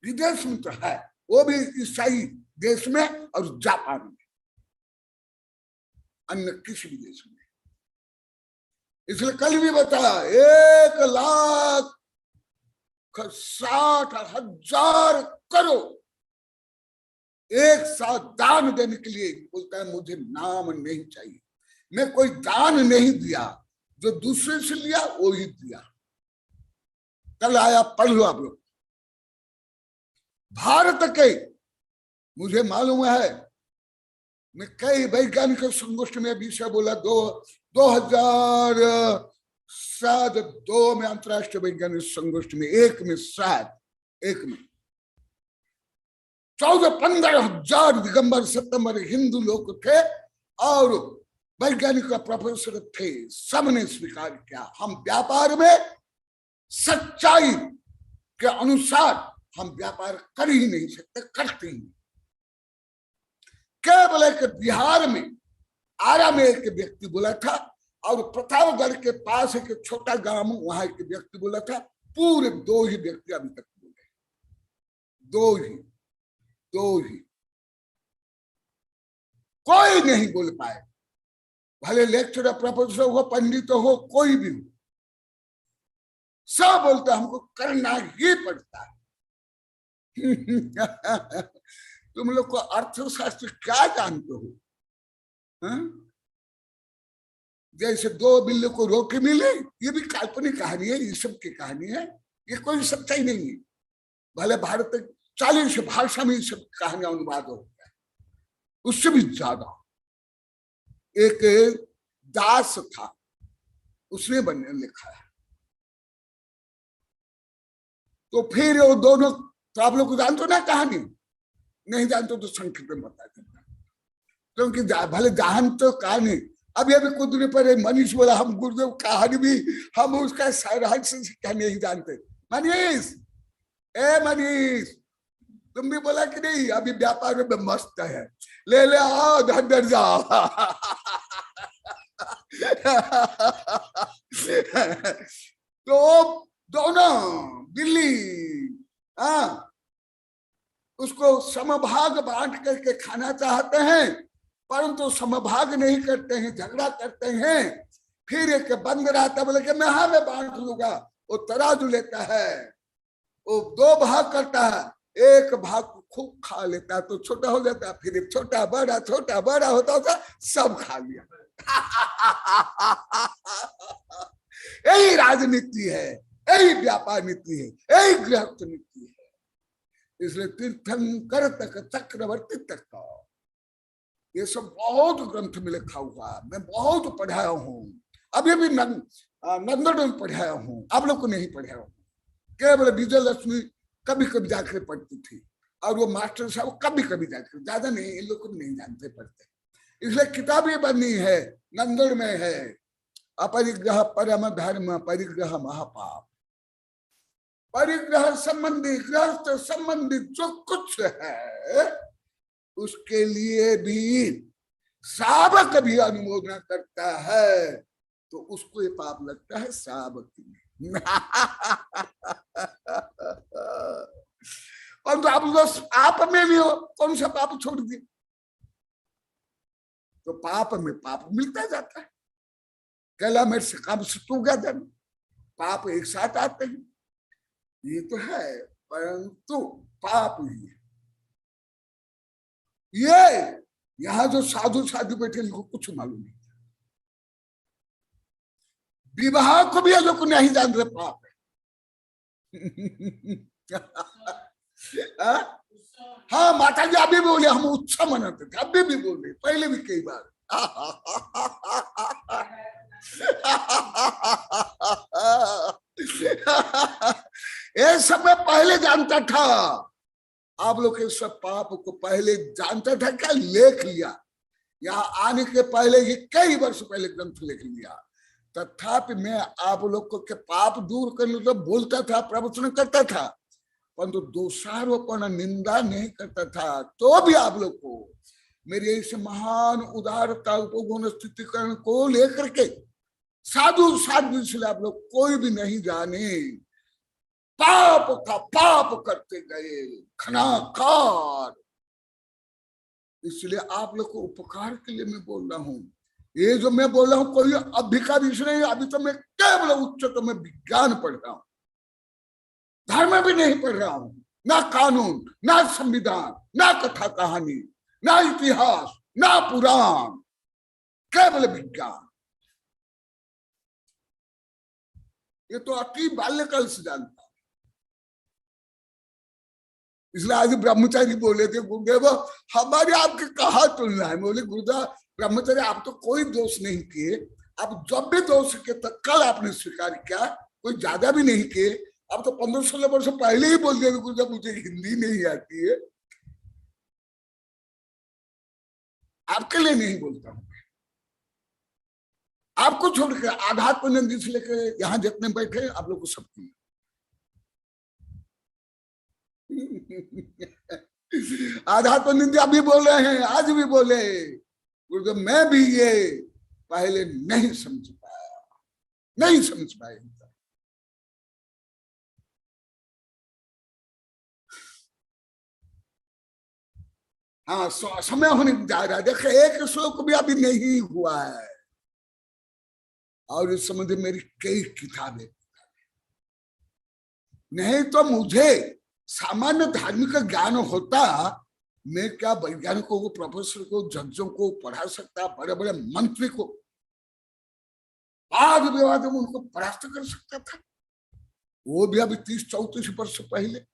विदेश में तो है, वो भी ईसाई देश में और जापान में, अन्य किसी भी देश में। इसलिए कल भी बताया 1,60,000 करोड़ एक साथ दान देने के लिए। बोलता है मुझे नाम नहीं चाहिए, मैं कोई दान नहीं दिया, जो दूसरे से लिया वो ही दिया। कल आया, पढ़ लो आप लोग। भारत के, मुझे मालूम है, मैं कई वैज्ञानिक संगोष्ठी में भी से बोला, 2002 में अंतरराष्ट्रीय वैज्ञानिक संगोष्ठी में, एक में 14-15 हजार दिगंबर सितंबर हिंदू लोग थे और वैज्ञानिक का प्रोफेसर थे, सबने स्वीकार किया हम व्यापार में सच्चाई के अनुसार हम व्यापार कर ही नहीं सकते, करते ही। केवल एक बिहार में आरा में एक व्यक्ति बोला था और प्रतापगढ़ के पास एक छोटा गांव, वहां एक व्यक्ति बोला था। पूरे 2 ही व्यक्ति अभी तक बोले, 2 ही, कोई नहीं बोल पाए। भले लेक्चरर, प्रोफेसर हो, पंडित हो, कोई भी हो, सब बोलते हमको करना ही पड़ता है। तुम लोग को अर्थशास्त्र क्या जानते हो? जैसे 2 बिल्ली को रोटी मिली, ये भी काल्पनिक कहानी है, ये सब की कहानी है, ये कोई सच्चाई नहीं है। भले भारत 40 भाषा में सब कहानियां अनुवाद हो गया, उससे भी ज्यादा। एक दास था, उसने बनने लिखा है। तो फिर वो दोनों, तो आप लोग जानते हो ना कहानी, नहीं जानते तो संक्षिप्त में बता देता, क्योंकि भले जान तो कहानी। अभी कुछ दिन पर मनीष बोला हम गुरुदेव कहानी भी हम उसका रहस्य क्या नहीं जानते। मनीष, मनीष, तुम भी बोला कि नहीं अभी व्यापार में मस्त है, ले आओ धर जाओ। तो दोनों बिल्ली उसको समभाग बांट करके खाना चाहते हैं, परंतु समभाग नहीं करते हैं, झगड़ा करते हैं। फिर एक बंदर आता, बोले कि मैं बांट लूंगा। वो तराजू लेता है, वो 2 भाग करता है, एक भाग को खूब खा लेता है तो छोटा हो जाता है, फिर छोटा बड़ा होता सब खा लिया। यही राजनीति है, यही व्यापार नीति है, यही गृहस्थ नीति है। इसलिए तीर्थंकर तक चक्रवर्ती तक का ये सब बहुत ग्रंथ में लिखा हुआ, मैं बहुत पढ़ाया हूँ। अभी भी नंदन में पढ़ाया हूँ, आप लोग को नहीं पढ़ाया हूँ। केवल विजय लक्ष्मी कभी कभी जाकर पढ़ती थी, और वो मास्टर साहब कभी कभी जाकर, ज्यादा नहीं, इन लोग को नहीं जानते पढ़ते। इसलिए किताबें बनी है, नंदन में है। अपरिग्रह परम धर्म, परिग्रह महापाप। परिग्रह संबंधी, गृहस्थ संबंधी जो कुछ है, उसके लिए भी साबक भी अनुमोदन करता है, तो उसको ये पाप लगता है साबक में। परंतु आप लोग पाप में भी हो, कौन सा पाप छोड़ दिए? तो पाप में पाप मिलता जाता है। कैला मेरे से काम से तू गया जन, पाप एक साथ आते हैं, ये तो है, परंतु पाप ही है। ये यहाँ जो साधु बैठे इनको कुछ मालूम नहीं, विवाह को भी ये लोग नहीं जान रहे पाप है। हाँ माता जी अभी बोले हम उत्सव मनाते थे, अभी भी बोल रहे, पहले भी कई बार। ये सब मैं पहले जानता था, आप लोग के सब पाप को पहले जानता था क्या? लेख लिया, यहाँ आने के पहले ही कई वर्ष पहले ग्रंथ लिख लिया। तथापि मैं आप लोग को के पाप दूर करने तो बोलता था, प्रवचन करता था, परंतु दोषारोपण निंदा नहीं करता था। तो भी आप लोग को मेरे इस महान उदारता उपगुण स्थितिकरण को लेकर के साधु साधु इसलिए आप लोग कोई भी नहीं जाने, पाप का पाप करते गए खनाकार। इसलिए आप लोग को उपकार के लिए मैं बोल रहा हूं। ये जो मैं बोल रहा हूं कोई अभी का विषय नहीं, अभी तो मैं केवल उच्चतम में विज्ञान पढ़ रहा हूं, धर्म भी नहीं पढ़ रहा हूं, ना कानून, ना संविधान, ना कथा कहानी, ना इतिहास, ना पुराण, केवल विज्ञान। ये तो अति बाल्यकाल से जानता। इसलिए आज ब्रह्मचारी बोले थे गुरुदेव हमारे आपके कहा तुलना है। बोले गुरुदेव ब्रह्मचारी आप तो कोई दोष नहीं किए, आप जब भी दोष के तत्काल आपने स्वीकार किया, कोई ज्यादा भी नहीं किए। अब तो 15-16 वर्ष पहले ही बोल दिया गुरुदेव मुझे हिंदी नहीं आती है। आपके लिए नहीं बोलता हूं, आपको छोड़कर आध्यात्म नंदी से लेकर यहां जितने बैठे आप लोग को सबकी आध्यात्म निंदी अभी बोल रहे हैं, आज भी बोले गुरुदेव मैं भी ये पहले नहीं समझ पाया, नहीं समझ पाया। हाँ समय होने जा रहा है। देखो एक श्लोक भी अभी नहीं हुआ है और इस संबंध में मेरी कई किताबें। नहीं तो मुझे सामान्य धार्मिक ज्ञान होता, मैं क्या वैज्ञानिकों को, प्रोफेसर को, जजों को पढ़ा सकता, बड़े बड़े मंत्री को वाद विवाद में उनको परास्त कर सकता था। वो भी अभी 30-34 वर्ष पहले।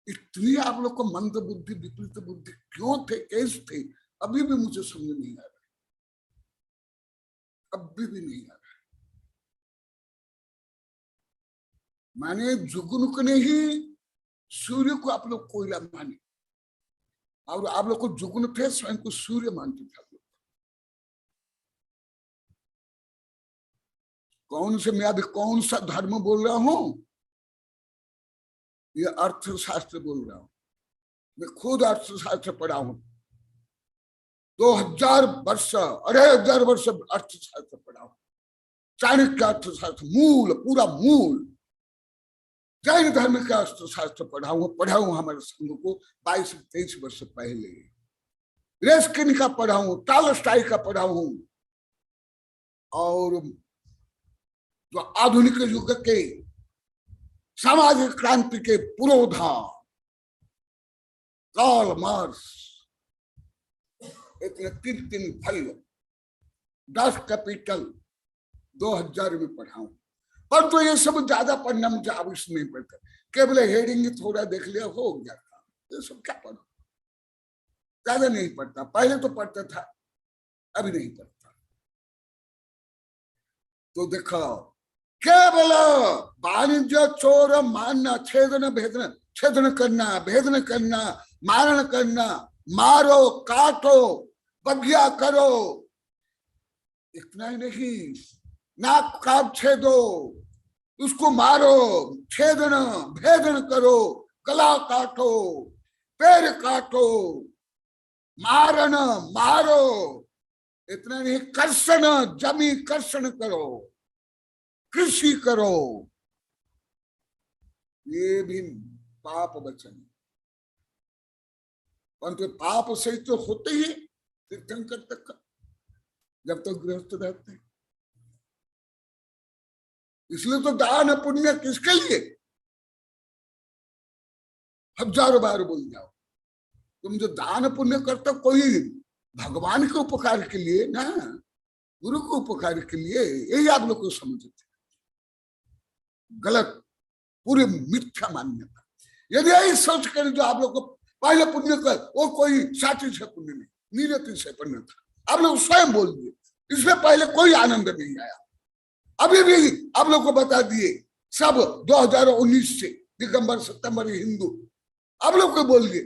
इतनी आप लोग को मंद बुद्धि विपरीत बुद्धि क्यों थे, कैसे थे, अभी भी मुझे समझ नहीं आ रहा, अभी भी नहीं आ रहा। माने जुगनुक ने ही सूर्य को आप लोग कोयला माने और आप लोग को जुगन थे स्वयं को सूर्य मानते थे। कौन से मैं अभी कौन सा धर्म बोल रहा हूं, ये अर्थशास्त्र बोल रहा हूं। मैं खुद अर्थशास्त्र पढ़ा हूं, 2000 वर्ष 2500 वर्ष अर्थशास्त्र पढ़ा हूं। चाणक्य अर्थशास्त्र मूल, पूरा मूल। जैन धर्म का अर्थशास्त्र पढ़ा हूं हमारे संघ को 22-23 वर्ष पहले। रेस्किन का पढ़ा हूं, टॉलस्टॉय का पढ़ा हूं, और जो आधुनिक युग के सामाजिक क्रांति के पुरोधा कार्ल मार्क्स, इतने 3 फल 10 कैपिटल 2000 में पढ़ा हूं। पर तो ये सब ज्यादा पढ़ना मुझे आवश्यक नहीं पड़ता, केवल हेडिंग थोड़ा देख लिया हो गया था। ये सब क्या पढ़ो, ज्यादा नहीं पढ़ता। पहले तो पढ़ता था, अभी नहीं पढ़ता। तो देखो केवल वाणिज्य चोर मारना, छेदन भेदन, छेदन करना, भेदन करना, मारण करना, मारो काटो बगिया करो, इतना ही नहीं, नाक काट छेदो, उसको मारो, छेदन भेदन करो, गला काटो, पैर काटो, मारन मारो, इतना नहीं, कर्षण जमी कर्षण करो, कृषि करो। ये भी पाप वचन, परंतु पाप से तो होते ही तीर्थंकर तक जब तक गृहस्थ रहते हैं। इसलिए तो दान पुण्य किसके लिए, हजारों बार बोल जाओ, तुम जो दान पुण्य करते हो कोई भगवान के उपकार के लिए ना, गुरु के उपकार के लिए, यही आप लोग को समझते। गलत, पूरी मिथ्या मान्यता। यदि यही सोच कर जो आप लोग को पहले पुण्य कर, वो कोई 60 से पुण्य नहीं, नीरति से पुण्य था। आप लोग स्वयं बोल दिए, इसमें पहले कोई आनंद नहीं आया। अभी भी आप लोग को बता दिए, सब 2019 से दिगंबर सितंबर हिंदू आप लोग को बोल दिए,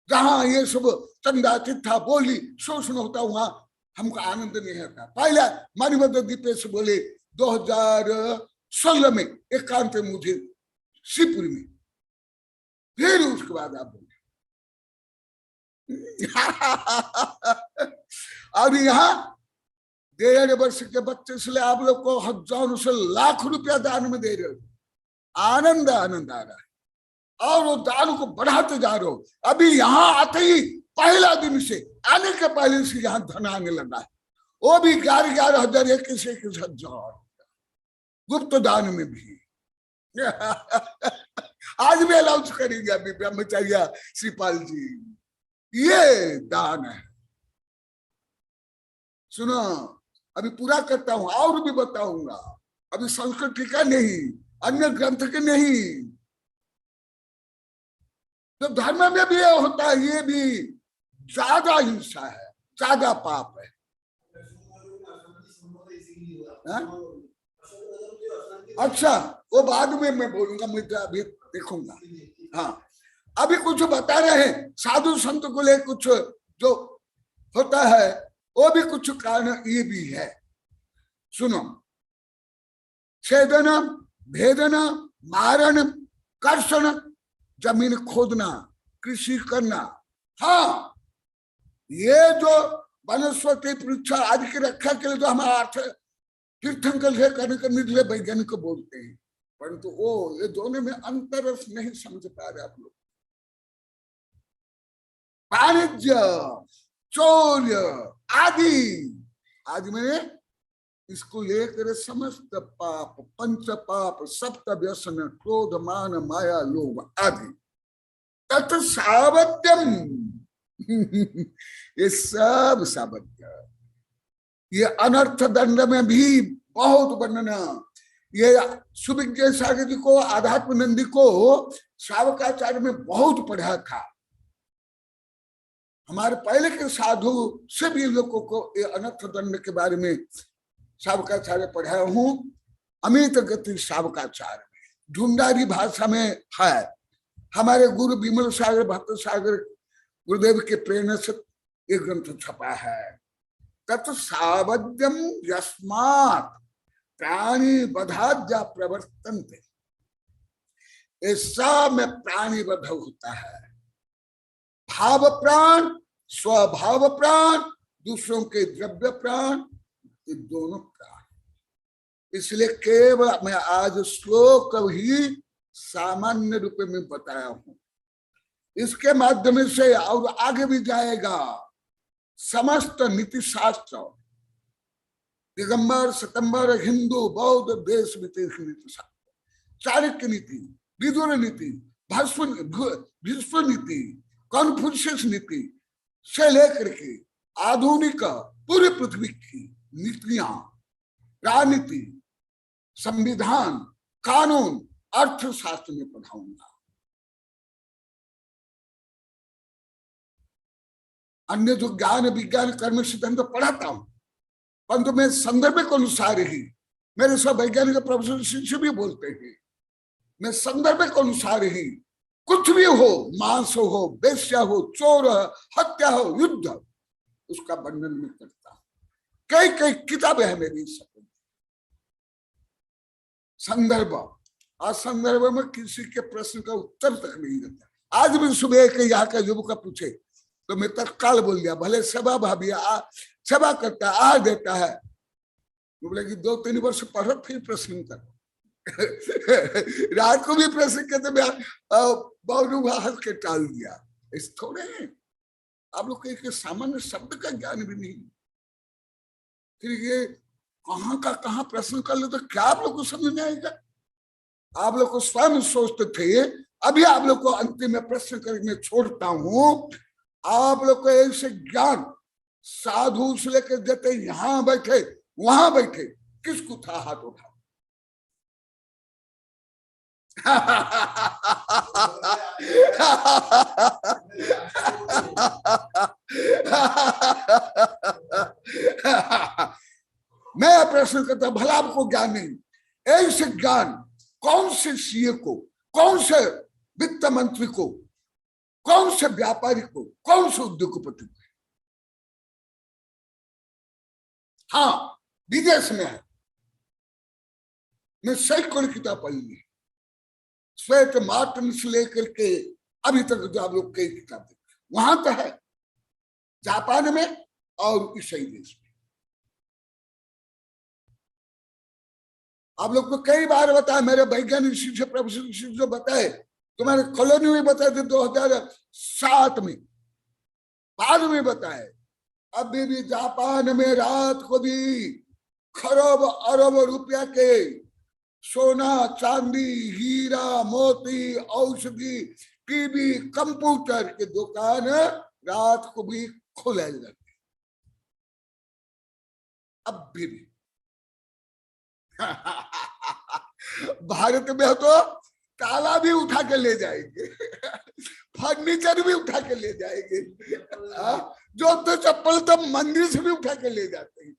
जहां ये सब चंदा चिट्ठा बोली शोषण होता वहां हमको आनंद नहीं आता। पहले मानिबद्ध दीपेश बोले 2016 में एकांत मुझे शिवपुरी में। फिर उसके बाद आप बोले और यहाँ 1.5 वर्ष के बच्चे से आप लोग को हजारों से लाख रुपया दान में दे रहे हो। आनंद आनंद आ रहा है और वो दान को बढ़ाते जा रहे हो। अभी यहाँ आते ही पहला दिन से, आने के पहले से यहाँ धन आने लगा है, वो भी 11,000 21,000 गुप्त दान में भी। आज भी अनाउंस करेंगे अभी ब्रह्मचार्य श्रीपाल जी, ये दान है। सुनो, अभी पूरा करता हूं और भी बताऊंगा। अभी संस्कृत टीका नहीं, अन्य ग्रंथ के नहीं, तो धर्म में भी ये होता है, ये भी ज्यादा हिंसा है, ज्यादा पाप है। अच्छा, वो बाद में मैं बोलूंगा, मैं अभी देखूंगा। हाँ, अभी कुछ बता रहे हैं साधु संत को ले, कुछ जो होता है वो भी कुछ कारण ये भी है। सुनो, छेदन, भेदन, मारण, कर्षण, जमीन खोदना, कृषि करना। हाँ, ये जो वनस्पति वृक्ष आदि की रक्षा के लिए तो हमारा अर्थ तीर्थंकर से करने के लिए वैज्ञानिक को बोलते हैं, परंतु वो ये दोनों में अंतर नहीं समझ पा रहे आप लोग। वाणिज्य, चौर्य आदि में इसको लेकर समस्त पाप, पंच पाप, सप्त व्यसन, क्रोध, मान, माया, लोभ आदि, तत् सावध्यम। ये सब सावध्य, ये अनर्थ दंड में भी बहुत वर्णन। ये सुविज्ञ सागर जी को, आध्यात्म नंदी को श्रावकाचार्य में बहुत पढ़ा था। हमारे पहले के साधु सभी लोगों को ये अनर्थ दंड के बारे में श्रावकाचार्य पढ़ाया हूं। अमित गति श्रावकाचार्य में ढूंढारी भाषा में है। हमारे गुरु विमल सागर, भक्त सागर गुरुदेव के प्रेरणा से ये ग्रंथ छपा है। तत् सावध्यम यस्मात् प्राणी बधाज्या प्रवर्तन्ते, ऐसा में प्राणी बध होता है। भाव प्राण, स्वभाव प्राण, दूसरों के द्रव्य प्राण, ये दोनों प्राण। इसलिए केवल मैं आज श्लोक ही सामान्य रूप में बताया हूं, इसके माध्यम से और आगे भी जाएगा। समस्त नीति शास्त्र, दिगंबर, सितंबर, हिंदू, बौद्ध, देश विदेश नीति शास्त्र, चाणक्य नीति, विदुर नीति, भीष्म नीति, कॉन्फ्यूशियस नीति से लेकर के आधुनिक पूरी पृथ्वी की नीतियां, राजनीति, संविधान, कानून, अर्थशास्त्र में पढ़ाऊंगा। अन्य जो ज्ञान, विज्ञान, कर्म, सिद्धांत पढ़ाता हूं, परंतु मैं संदर्भ के अनुसार ही, मेरे सब वैज्ञानिक प्रोफेसर शिष्य भी बोलते हैं, मैं संदर्भ के अनुसार ही कुछ भी हो, मांस हो, वेश्या हो, चोर, हत्या हो, युद्ध, उसका वर्णन में करता हूं। कई कई किताबें हैं मेरी सब। संदर्भ, आज संदर्भ में किसी के प्रश्न का उत्तर तक नहीं देता। आज भी सुबह के यहाँ का युवक पूछे तो मैं तत्काल बोल दिया, भले सभा भाभी सभा करता है, आ देता है, बोले कि 2-3 वर्ष पढ़ो फिर प्रश्न करो। रात को भी प्रश्न कहते मैं हंस के टाल दिया। इस थोड़े हैं आप लोग के सामान्य शब्द का ज्ञान भी नहीं, फिर ये कहाँ का कहाँ प्रश्न कर ले तो क्या आप लोग को समझ में आएगा? आप लोग को स्वयं सोचते थे। अभी आप लोग को अंतिम में प्रश्न करके छोड़ता हूं। आप लोग को ऐसे ज्ञान साधु से लेकर देते, यहां बैठे वहां बैठे, किसको था हाथ उठा? मैं प्रश्न करता, भला आपको ज्ञान नहीं? ऐसे ज्ञान कौन से सीए को, कौन से वित्त मंत्री को, कौन से व्यापारी को, कौन से उद्योगपति को? हाँ, विदेश में है, मैं सैकड़ों किताब पढ़ी है, श्वेत मार्टिन से लेकर के अभी तक जो आप लोग कई किताब देखें, वहां तो है जापान में और ईसाई देश में। आप लोग को कई बार बताया, मेरे वैज्ञानिक शिक्षक प्रोफेसर जो बताए, तुम्हारे कॉलोनी में बताए थे 2007 में, बाद में बताए। अभी भी जापान में रात को भी खरब अरब रुपया के सोना चांदी हीरा मोती औषधि टीवी कंप्यूटर की दुकान रात को भी खोले जाती, अब भी। भारत में तो ताला भी उठा के ले जाएंगे, फर्नीचर भी उठा के ले जाएंगे, जो तो चप्पल तो मंदिर से भी उठा के ले जाते हैं,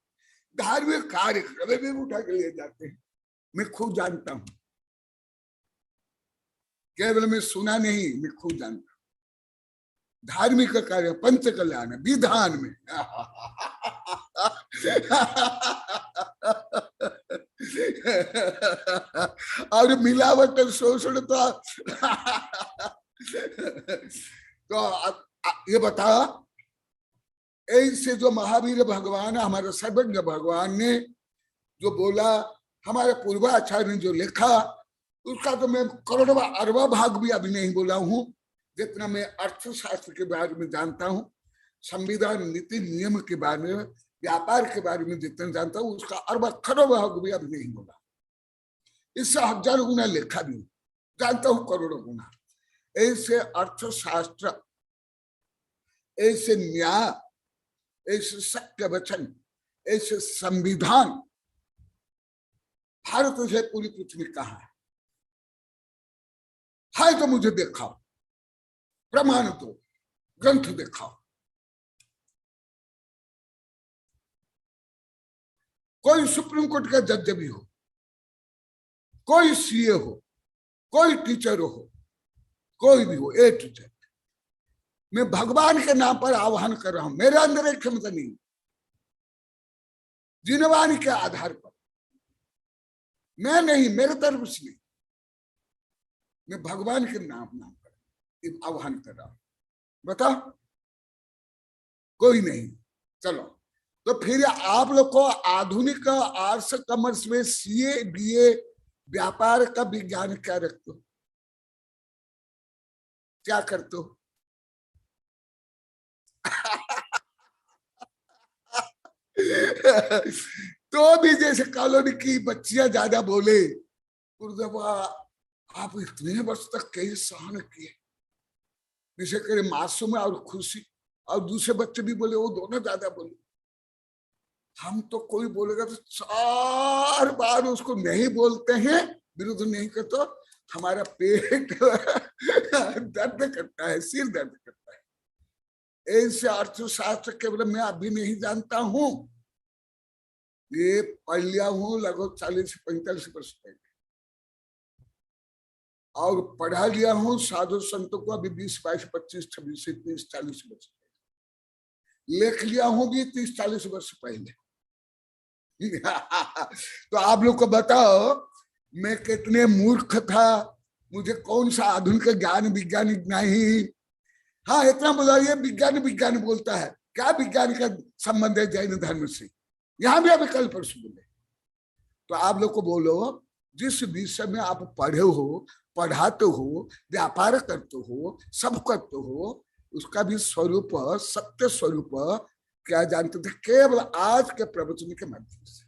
धार्मिक कार्यक्रम भी उठा के ले जाते हैं। मैं खुद जानता हूं, केवल मैं सुना नहीं, मैं खुद जानता हूं। धार्मिक कार्य पंच कल्याण विधान में और मिलावट और शोषण तो ये बता, ऐसे जो महावीर भगवान हमारे सर्वज्ञ भगवान ने जो बोला, हमारे पूर्वाचार्य ने जो लिखा, उसका तो मैं करोड़वा अरबा भाग भी अभी नहीं बोला हूं। जितना मैं अर्थशास्त्र के बारे में जानता हूं, संविधान नीति नियम के बारे में, व्यापार के बारे में जितना जानता हूं, उसका अरबा करोड़वा भाग भी अभी नहीं बोला। इससे हजारों गुना लिखा भी जानता हूं, करोड़ों गुना। ऐसे अर्थशास्त्र, ऐसे न्याय, ऐसे सत्य वचन, ऐसे संविधान भारत से पूरी पृथ्वी कहाँ है तो मुझे दिखाओ, प्रमाण दो, ग्रंथ दिखाओ। कोई सुप्रीम कोर्ट का जज भी हो, कोई सीए हो, कोई टीचर हो, कोई भी हो, ए टू जेड, मैं भगवान के नाम पर आह्वान कर रहा हूं। मेरे अंदर एक क्षमता नहीं, जिनवानी के आधार पर मैं नहीं, मेरे तरफ से नहीं, मैं भगवान के नाम पर आह्वान कर रहा हूं। बता, कोई नहीं। चलो, तो फिर आप लोग को आधुनिक आर्ट्स कॉमर्स में सीए बीए व्यापार का विज्ञान क्या रखते हो, क्या करते हो? तो भी जैसे कॉलोनी की बच्चियां ज्यादा बोले, आप इतने वर्ष तक कई सहन किए, जिसे करे मासूम और खुशी, और दूसरे बच्चे भी बोले, वो दोनों ज्यादा बोले। हम तो कोई बोलेगा तो 4 बार उसको नहीं बोलते हैं, विरुद्ध नहीं करते, तो हमारा पेट दर्द करता है, सिर दर्द करता है। ऐसे अर्थशास्त्र केवल मैं अभी नहीं जानता हूं, ये पढ़ लिया हूं लगभग 40 से 45 वर्ष पहले, और पढ़ा लिया हूं साधु संतों को अभी 20, 22, 25, 26 से 30, 40 वर्ष पहले, लिख लिया हूं भी 30, 40 वर्ष पहले। तो आप लोग को बताओ, मैं कितने मूर्ख था, मुझे कौन सा आधुनिक ज्ञान विज्ञान नहीं। हाँ, इतना बोला, ये विज्ञान विज्ञान बोलता है, क्या विज्ञान का संबंध है जैन धर्म से? यहां भी अभी कल परसों बोले। तो आप लोग को बोलो, जिस विषय में आप पढ़े हो, पढ़ाते हो, व्यापार करते हो, सब करते हो, उसका भी स्वरूप, सत्य स्वरूप क्या जानते थे? केवल आज के प्रवचन के माध्यम से।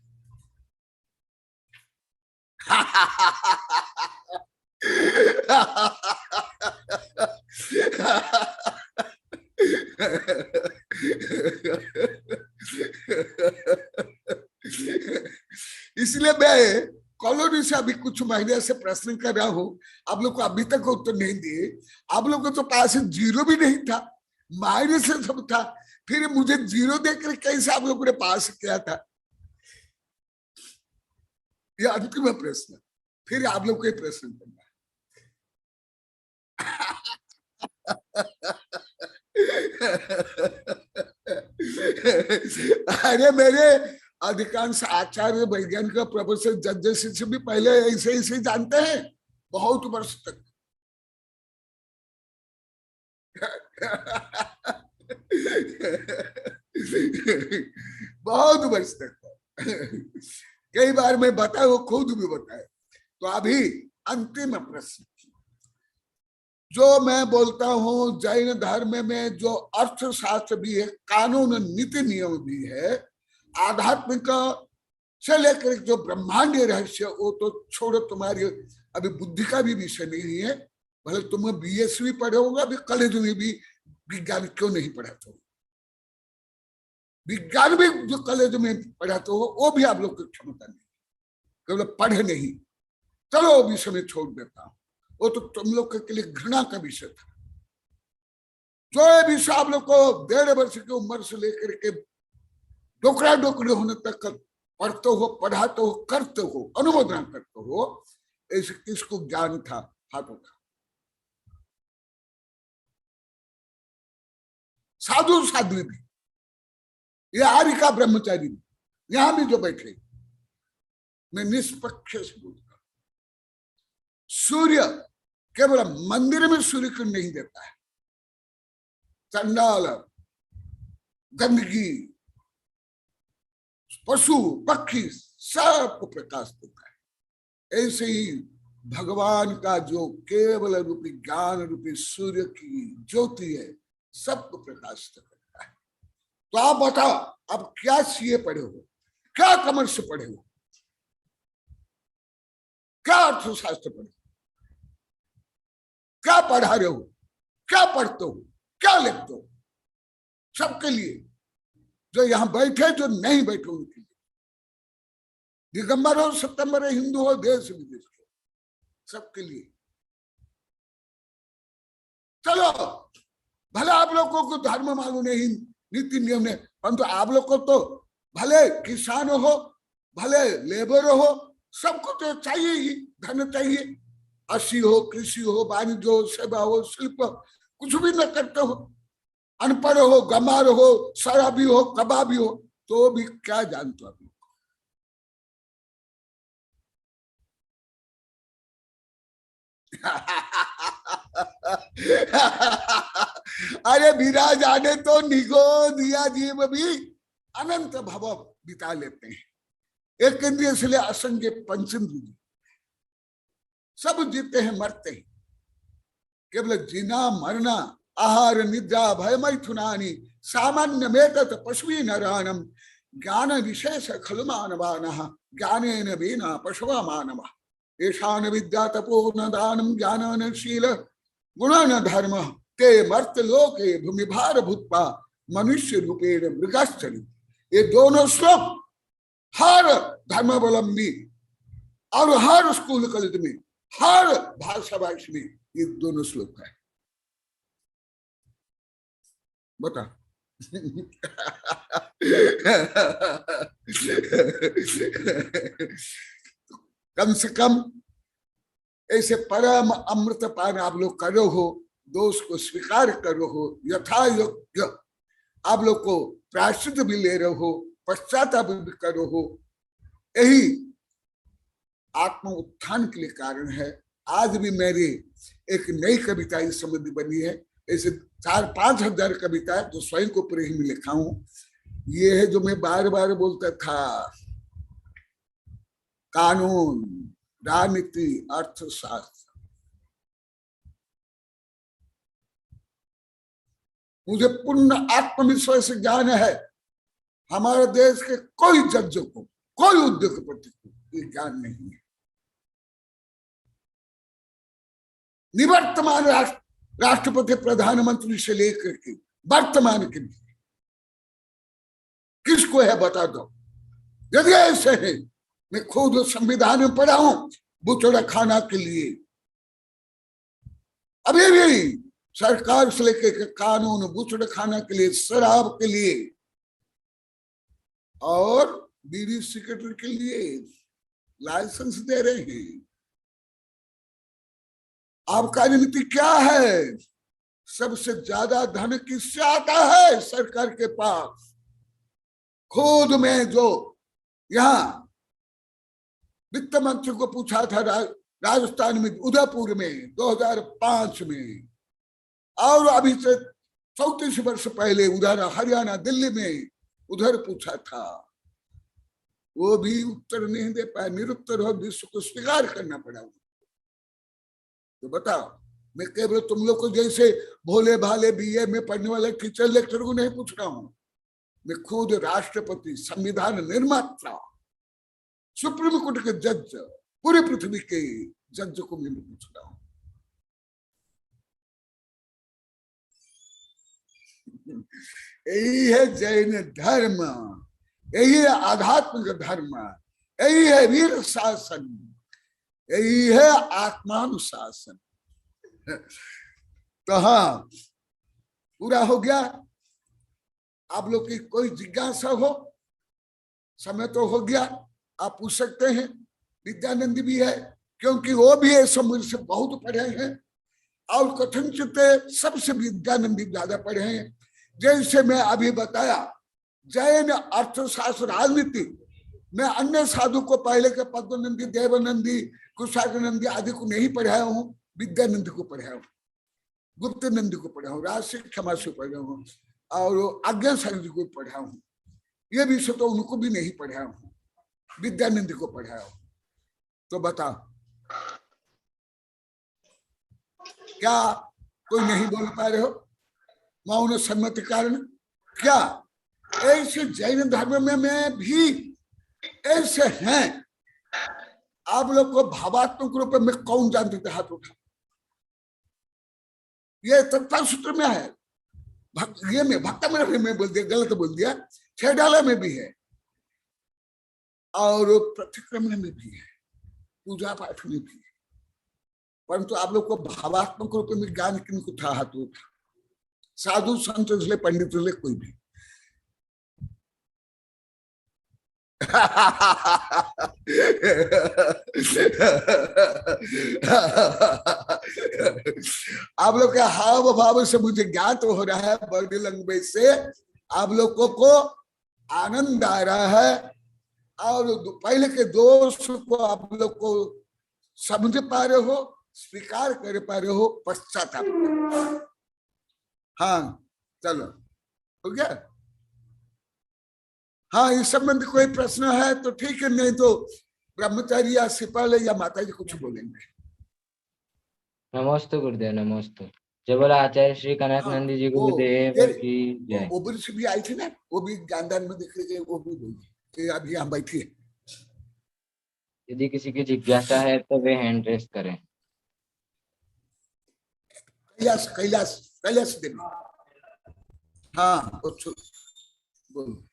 इसलिए मैं कॉलोनी से अभी कुछ महीने से प्रश्न कर रहा हूं, आप लोग को अभी तक उत्तर नहीं दिए। आप लोग को तो पास 0 भी नहीं था, माइनस से सब था, फिर मुझे 0 देकर कैसे आप लोगों ने पास किया था? ये अंतिम प्रश्न, फिर आप लोग को प्रश्न करना। अरे मेरे अधिकांश आचार्य वैज्ञानिक प्रोफेसर जज से भी पहले ऐसे जानते हैं, बहुत वर्ष तक। बहुत वर्ष तक। कई बार मैं बताया, वो खुद भी बताए। तो अभी अंतिम प्रश्न, जो मैं बोलता हूं जैन धर्म में जो अर्थशास्त्र भी है, कानून नीति नियम भी है, आध्यात्मिक से लेकर जो ब्रह्मांडीय रहस्य, वो तो छोड़ो, तुम्हारी अभी बुद्धि का भी विषय नहीं है। भले तुम बीएसवी पढ़े होगा, अभी कॉलेज में भी विज्ञान क्यों नहीं पढ़ाते हो? विज्ञान भी जो कॉलेज में पढ़ाते हो वो भी आप लोग की क्षमता नहीं, केवल पढ़े नहीं। चलो वो विषय में छोड़ देता हूं, वो तो तुम लोग के लिए घृणा का विषय था। जो विषय आप लोग को 1.5 वर्ष की उम्र से लेकर के डोकरा डोकरे होने तक पढ़ते हो, पढ़ाते हो, करते हो, अनुमोदन करते हो, ऐसे किसको ज्ञान था? हाथ उठा। साधु साध्वी भी, ये आर्य ब्रह्मचारी भी, यहां भी जो बैठे, मैं निष्पक्ष से बोलता हूं, सूर्य केवल मंदिर में सूर्य को नहीं देता है, चंडाल, गंदगी, पशु पक्षी सबको प्रकाश देता है। ऐसे ही भगवान का जो केवल रूपी ज्ञान रूपी सूर्य की ज्योति है, सबको प्रकाश करता है। तो आप बताओ, अब क्या सीए पढ़े हो, क्या कॉमर्स पढ़े हो, क्या अर्थशास्त्र पढ़े हो, क्या पढ़ा रहे हो, क्या पढ़ते हो, क्या लिखते हो? सबके लिए, जो यहां बैठे, जो नहीं बैठे उनके लिए, दिगंबर हो, सप्तंबर हो, हिंदू हो, देश विदेश के, सबके लिए। चलो, भले आप लोगों को धर्म मालूम नहीं, नीति नियम नहीं, परंतु आप लोग को तो भले किसान हो, भले लेबर हो, सबको तो चाहिए ही, धन चाहिए। अस्सी हो, कृषि हो, वाणिज्य हो, सेवा हो, शिल्प, कुछ भी न करते हो, अनपढ़ हो, गमार हो, शराबी हो, कबाबी हो, तो भी क्या जानते हो? अरे विराज आने तो निगो दिया जीव भी अनंत भव बिता लेते हैं। एक इंद्रिय से ले असंख्य पंचेंद्रिय, सब जीते हैं, मरते हैं। केवल जीना मरना, आहार निद्रा भय मैथुनानि सामान्य मेतत पशुवी नराणम ज्ञान विशेष खलु मानवानः ज्ञानेन विना पशुवा मानवः एषान विद्या तपो न दानम ज्ञान शील गुण न धर्म ते मर्त लोके भूमिभार भूत्वा मनुष्य रूपेण मृगश्चरित। ये दोनों श्लोक हर धर्मावलंबी और हर स्कूल कॉलेज में, हर भाषा भाषी में ये दोनों श्लोक है। बता। कम से कम ऐसे परम अमृत पान आप लोग करो हो, दोष को स्वीकार करो हो, यथा योग्य आप लोग को प्रायश्चित भी ले रहे हो, पश्चाताप भी करो हो। यही आत्म उत्थान के लिए कारण है। आज भी मेरी एक नई कविता इस संबंधी बनी है। ऐसे 4-5 हजार कविता जो स्वयं को पूरे ही में लिखा हूं। ये है जो मैं बार बार बोलता था, कानून, राजनीति, अर्थशास्त्र। मुझे पूर्ण आत्मविश्वास ज्ञान है, हमारे देश के कोई जजों को, कोई उद्योगपति को ये ज्ञान नहीं है। निवर्तमान राष्ट्रपति प्रधानमंत्री से लेकर के वर्तमान के लिए किसको है बता दो। यदि ऐसे है, मैं खुद संविधान में पढ़ा हूं, बुचड़ा खाना के लिए अभी भी सरकार से लेकर कानून, बुचड़ा खाना के लिए, शराब के लिए और बीड़ी सिगरेट के लिए लाइसेंस दे रहे हैं। आपका नीति क्या है? सबसे ज्यादा धन किससे आता है? सरकार के पास। खुद में जो यहाँ वित्त मंत्री को पूछा था राजस्थान में उदयपुर में 2005 में, और अभी से 34 वर्ष पहले उधर हरियाणा दिल्ली में उधर पूछा था, वो भी उत्तर नहीं दे पाया, निरुत्तर हो, विश्व को स्वीकार करना पड़ा। तो बताओ, मैं केवल तुम लोग को जैसे भोले भाले बीए में पढ़ने वाले टीचर लेक्चर को नहीं पूछ रहा हूं, मैं खुद राष्ट्रपति, संविधान निर्माता, सुप्रीम कोर्ट के जज, पूरी पृथ्वी के जज को मैं पूछ रहा हूं। यही है जैन धर्म, यही है आध्यात्मिक धर्म, यही है वीर शासन, यही है आत्मानुशासन। तो हाँ, पूरा हो गया। आप लोग की कोई जिज्ञासा हो? समय तो हो गया, आप पूछ सकते हैं। विद्यानंद भी है, क्योंकि वो भी ऐसे मुझसे बहुत पढ़े हैं, और कथनचित सबसे विद्यानंदी ज्यादा पढ़े हैं। जैसे मैं अभी बताया, जैन अर्थशास्त्र राजनीति मैं अन्य साधु को पहले के पद्मनंदी, देवानंदी, कुशाग्रनंदी आदि को नहीं पढ़ाया हूँ, विद्यानंद को पढ़ाया हूँ, गुप्त नंदी को पढ़ा हूँ, राजसी क्षमा से पढ़ा हूँ, और आज्ञा सागर जी को पढ़ा हूँ। ये विषय तो उनको भी नहीं पढ़ाया हूँ, विद्यानंद को पढ़ाया हूँ। तो बताओ, क्या कोई नहीं बोल पा रहे हो? मौन सम्मति कारण क्या? ऐसे जैन धर्म में भी ऐसे हैं। आप लोग को भावात्मक रूप में कौन जानते थे? हाथ उठा। ये तत्व सूत्र में है, ये में भक्ता में बोल दिया, गलत बोल दिया, छेडाला में भी है, और प्रतिक्रमण में भी है, पूजा पाठ में भी है। परंतु आप लोग को भावात्मक रूप में ज्ञान किनको था? हाथ उठा। साधु संत इसलिए, पंडित इसलिए, कोई भी। आप लोग के हाव भाव से मुझे ज्ञात हो रहा है, बॉडी लैंग्वेज से आप लोगों को आनंद आ रहा है, और पहले के दोष को आप लोग को समझ पा रहे हो, स्वीकार कर पा रहे हो, पश्चाताप। हाँ चलो, हो गया। हाँ, इस संबंध कोई प्रश्न है तो ठीक है, नहीं तो ब्रह्मचारी या सिपाल या माता जी कुछ बोलेंगे। नमोस्तु गुरुदेव, नमोस्तु। जय बोला आचार्य श्री कनक नंदी जी गुरुदेव की जय। वो वृक्ष भी आई थी ना, वो भी ज्ञानदान में दिख रही है, वो भी बोली। अभी यहाँ बैठी है। यदि किसी की जिज्ञासा है तो वे हैंड रेस करें। कैलाश कैलाश कैलाश देवी, हाँ बोलो।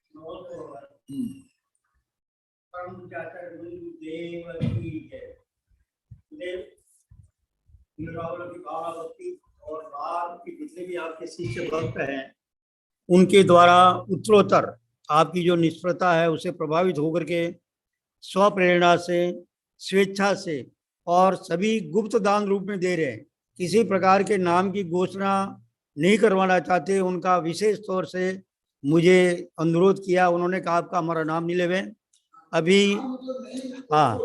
और आपके जितने भी आपके शिष्य भक्त हैं, उनके द्वारा उत्तरोत्तर आपकी जो निष्ठता है उसे प्रभावित होकर के स्वप्रेरणा से, स्वेच्छा से, और सभी गुप्त दान रूप में दे रहे हैं। किसी प्रकार के नाम की घोषणा नहीं करवाना चाहते। उनका विशेष तौर से मुझे अनुरोध किया, उन्होंने कहा आपका हमारा नाम नहीं लेवे। अभी हाँ,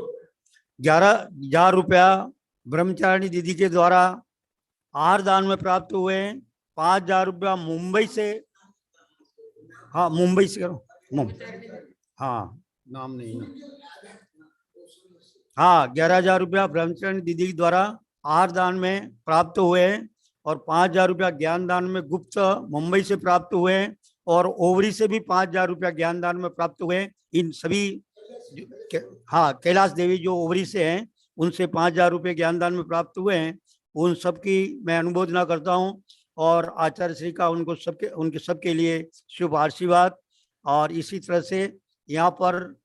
11,000 रुपया ब्रह्मचारिणी दीदी के द्वारा आहार दान में प्राप्त हुए। 5,000 रुपया मुंबई से, हाँ मुंबई से करो, हाँ नाम नहीं, हाँ 11,000 रुपया ब्रह्मचारिणी दीदी के द्वारा आहार दान में प्राप्त हुए, और 5,000 रुपया ज्ञान दान में गुप्त मुंबई से प्राप्त हुए, और ओवरी से भी 5,000 रुपया ज्ञान दान में प्राप्त हुए। इन सभी, हाँ कैलाश देवी जो ओवरी से हैं, उनसे 5,000 रुपये ज्ञान दान में प्राप्त हुए हैं। उन सब की मैं अनुमोदना करता हूं, और आचार्य श्री का उनके सबके लिए शुभ आशीर्वाद। और इसी तरह से यहाँ पर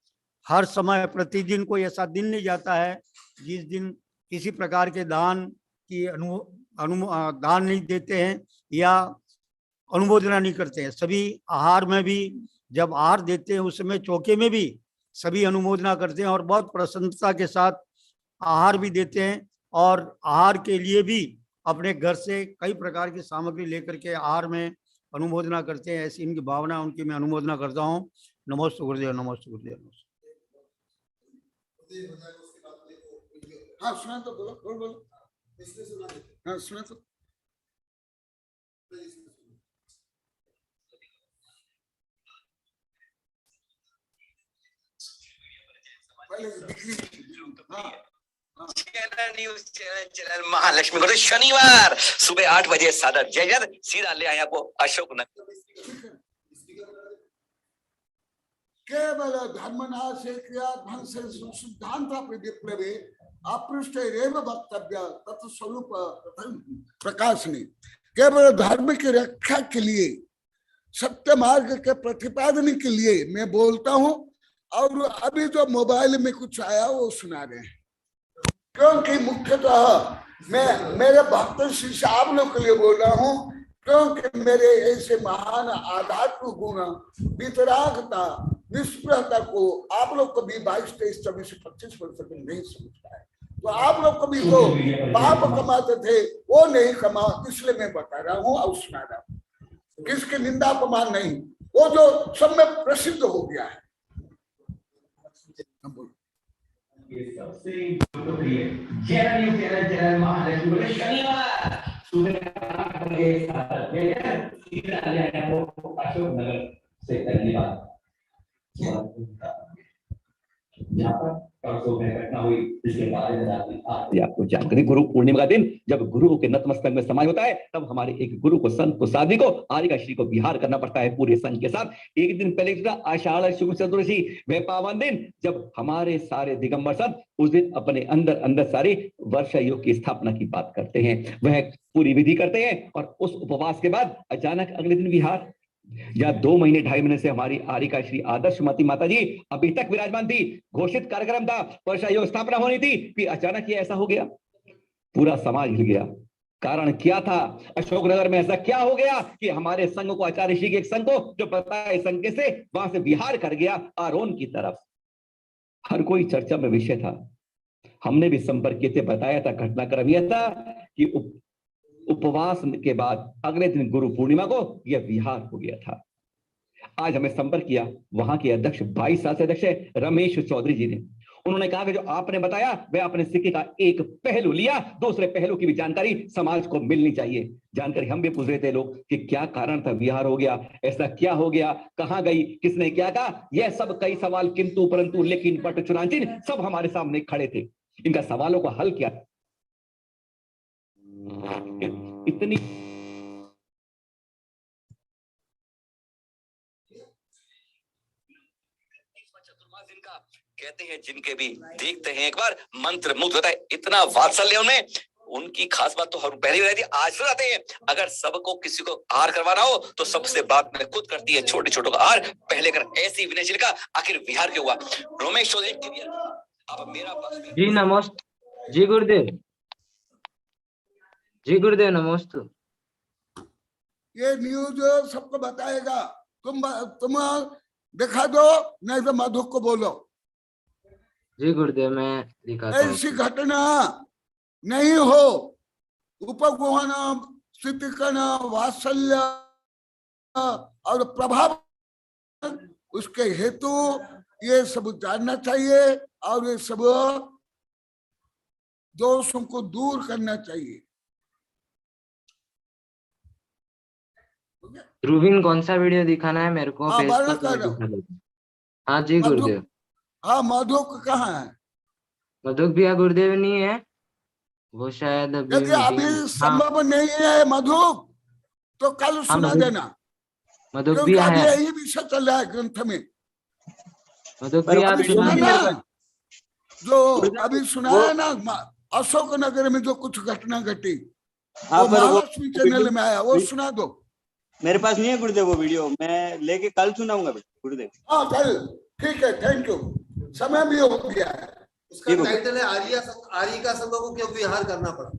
हर समय प्रतिदिन कोई ऐसा दिन नहीं जाता है जिस दिन किसी प्रकार के दान की दान नहीं देते हैं या अनुमोदना नहीं करते हैं। सभी आहार में भी जब आहार देते हैं उस समय चौके में भी सभी अनुमोदना करते हैं, और बहुत प्रसन्नता के साथ आहार भी देते हैं, और आहार के लिए भी अपने घर से कई प्रकार की सामग्री लेकर के आहार में अनुमोदना करते हैं। ऐसी इनकी भावना, उनकी मैं अनुमोदना करता हूँ। नमोस्तु गुरुदेव, नमोस्तु गुरुदेव, नमोस्तु। हाँ सुना तो, बोलो बोलो बोलो। इसमें सुना देते। हाँ सुना तो। पहले हाँ चैनल न्यूज चैनल महालक्ष्मी को शनिवार सुबह 8 बजे सादर जय सीधा ले आए आपको अशोक नगर। केवल धर्मनाश क्रिया ध्वंस सिद्धांत विप्लवे अपृष्ट वक्तव्य तत्स्वरूप प्रकाशनी। केवल धर्म की रक्षा के लिए, सत्य मार्ग के प्रतिपादन के लिए मैं बोलता हूं। और अभी जो मोबाइल में कुछ आया वो सुना रहे हैं, क्योंकि मुख्यतः मैं मेरे भक्त शिष्य आप लोग के लिए बोल रहा हूं, क्योंकि मेरे ऐसे महान आध्यात्मिक गुण वितरागता निष्प्रहता को आप लोग कभी 22, 23, 24, 25% नहीं समझ पाए। तो आप लोग कभी तो पाप कमाते थे वो नहीं कमा, इसलिए मैं बता रहा हूँ और सुना रहा हूँ। किसकी निंदा अपमान नहीं, वो जो सब में प्रसिद्ध हो गया है। सबसे लोकप्रिय चैनल महालक्ष्मी को शनिवार सुबह 8 बजे अशोक नगर से धन्यवाद। यहाँ पर परसों में घटना हुई, इसके बारे में आपको जानकारी। गुरु पूर्णिमा का दिन जब गुरु के नतमस्तक में समाज होता है, तब हमारे एक गुरु को, संत को, साध्वी को, आर्य श्री को विहार करना पड़ता है पूरे संघ के साथ। एक दिन पहले आषाढ़ शुक्ल चतुर्दशी, वह पावन दिन जब हमारे सारे दिगंबर संत उस दिन अपने अंदर सारी वर्षा योग की स्थापना की बात करते हैं, वह पूरी विधि करते हैं। और उस उपवास के बाद अचानक अगले दिन विहार, या 2 महीने 2.5 महीने से हमारी आरिका श्री आदर्शमती माता जी अभी तक विराजमान थी। घोषित कार्यक्रम था, वर्षा योग स्थापना होनी थी, फिर अचानक ये ऐसा हो गया, पूरा समाज हिल गया। कारण क्या था? अशोकनगर में ऐसा क्या हो गया कि हमारे संघ को, आचार्य श्री के एक संघ को जो बताया संघ से, वहां से विहार कर गया आरोन की तरफ। हर कोई चर्चा में विषय था। हमने भी संपर्क किए थे, बताया था, घटनाक्रम यह था कि उपवास के बाद अगले दिन गुरु पूर्णिमा को यह विहार हो गया था। आज हमें संपर्क किया वहां के अध्यक्ष, 22 साल से अध्यक्ष है रमेश चौधरी जी ने। उन्होंने कहा कि जो आपने बताया वह अपने सिक्के का एक पहलू लिया, दूसरे पहलू की भी जानकारी समाज को मिलनी चाहिए। जानकारी हम भी पूछ रहे थे लोग कि क्या कारण था, विहार हो गया, ऐसा क्या हो गया, कहां गई, किसने क्या कहा, यह सब कई सवाल, किंतु परंतु लेकिन पट चुनाचिन सब हमारे सामने खड़े थे। इनका सवालों को हल किया। इतनी कहते हैं जिनके भी देखते हैं एक बार मंत्र मुग्ध होता है, इतना वात्सल्य उनमें। उनकी खास बात तो हर पहले रहती है, आज रहते हैं। अगर सबको किसी को आहार करवाना हो तो सबसे बात में खुद करती है, छोटे छोटों का आहार पहले कर। ऐसी विनय का आखिर विहार क्यों हुआ? रोमेश चौधरी, आप मेरा जी नमस्ते। जी गुरुदेव, जी गुरुदेव नमस्ते। ये न्यूज सबको बताएगा, तुम दिखा दो, नहीं तो मधु को बोलो। जी गुरुदेव मैं दिखाता हूँ। ऐसी घटना नहीं हो, उपगोहन, स्थितिकरण, वात्सल्य और प्रभाव, उसके हेतु ये सब जानना चाहिए और ये सब दोषों को दूर करना चाहिए। ध्रुवीन कौन सा वीडियो दिखाना है मेरे को? हाँ, पेज बारह पर कर दिखा देता। हाँ जी गुरुदेव। हाँ, मधुक कहाँ है? मधुक भैया गुरुदेव नहीं है, वो शायद अभी यदि अभी संभव नहीं है मधुक, तो कल सुना देना, मधुक क्योंकि भैया अभी है। यही विषय चल रहा है ग्रंथ में। मधुक भैया अभी सुना सुना ना, जो अभी सुनाया ना, अशोक नगर में जो कुछ घटना घटी, वो महालक्ष्मी चैनल में आया, वो सुना दो। मेरे पास नहीं है गुरुदेव वो वीडियो, मैं लेके कल सुनाऊंगा गुरुदेव। हाँ कल, ठीक है, थैंक यू। समय भी हो गया है। उसका टाइटल है आर्य का संघ को क्यों विहार करना पड़ा।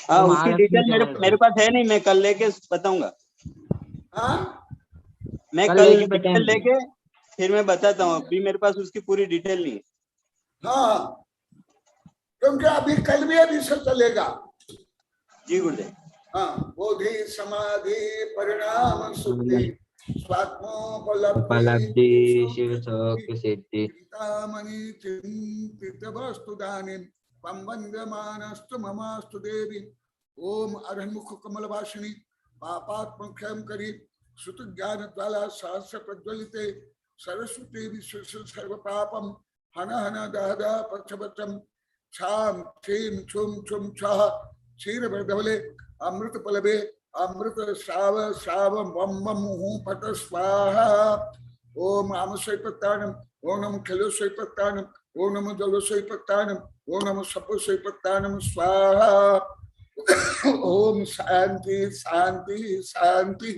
हाँ, उसकी डिटेल मेरे पास है नहीं, मैं कल लेके बताऊंगा। हाँ, मैं कल डिटेल लेके फिर मैं बताता हूँ, अभी मेरे पास उसकी पूरी डिटेल नहीं है। हाँ, क्योंकि अभी कल भी अभी से चलेगा। जी गुरुदेव। हाँ, बोधि समाधि परिणाम सुद्धि उपलब्धि शिव शोक सिद्धि चिंतामणि चिंतित वस्तु दानी वंदमानस्तु ममास्तु देवी। ओम अरहन्मुख कमल भाषिणी पापात्मक्षम करी सुत ज्ञान ज्वाला सहस्र प्रज्वलिते सरस्वती विश्व सर्व पापम हन हन दहद पक्षपक्षम छाम छीम छुम छुम छह क्षीर वर्धवले अमृत पलबे अमृत श्राव श्राव वम वम हूं पट स्वाहा। ओम आम स्वैपत्तानम ओम नम खलो स्वैपत्तानम ओम नम जलो स्वैपत्तानम ओम नम सपो स्वैपत्तानम स्वाहा। ओम शांति शांति शांति।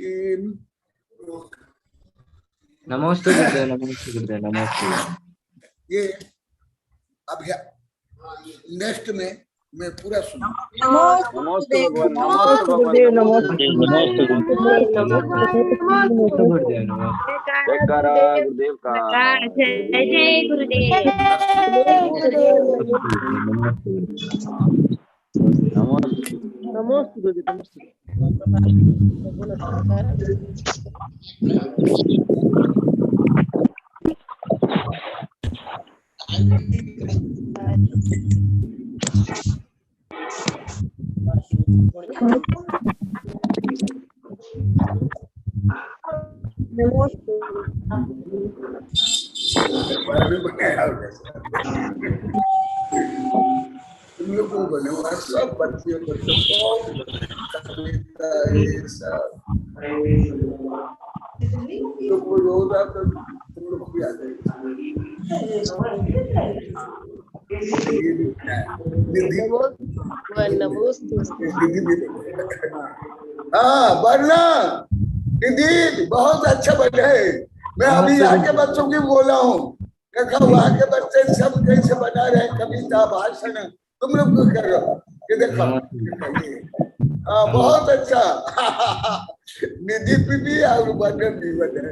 नमोस्तु गुरुदेव, नमोस्तु गुरुदेव, नमोस्तु। ये अभ्यास नेक्स्ट में मैं पूरा सुना। नमस्ते भगवान, नमस्ते भगवान, नमस्ते गुरुदेव, नमोस्तु। जयकारा गुरुदेव का। जय जय गुरुदेव। नमस्ते गुरुदेव, नमस्ते। तुम लोग को बने हुआ सब बच्चियों को तो कोई होगा तो तुम लोग भी आ जाएगा। हाँ वरना दीदी बहुत अच्छा बने। मैं अभी यहाँ के बच्चों की बोला हूँ, देखा वहाँ के बच्चे सब कैसे बना रहे, कविता भाषण, तुम लोग क्यों कर रहे हो? ये देखो बहुत अच्छा। निधि भी और बने भी बने।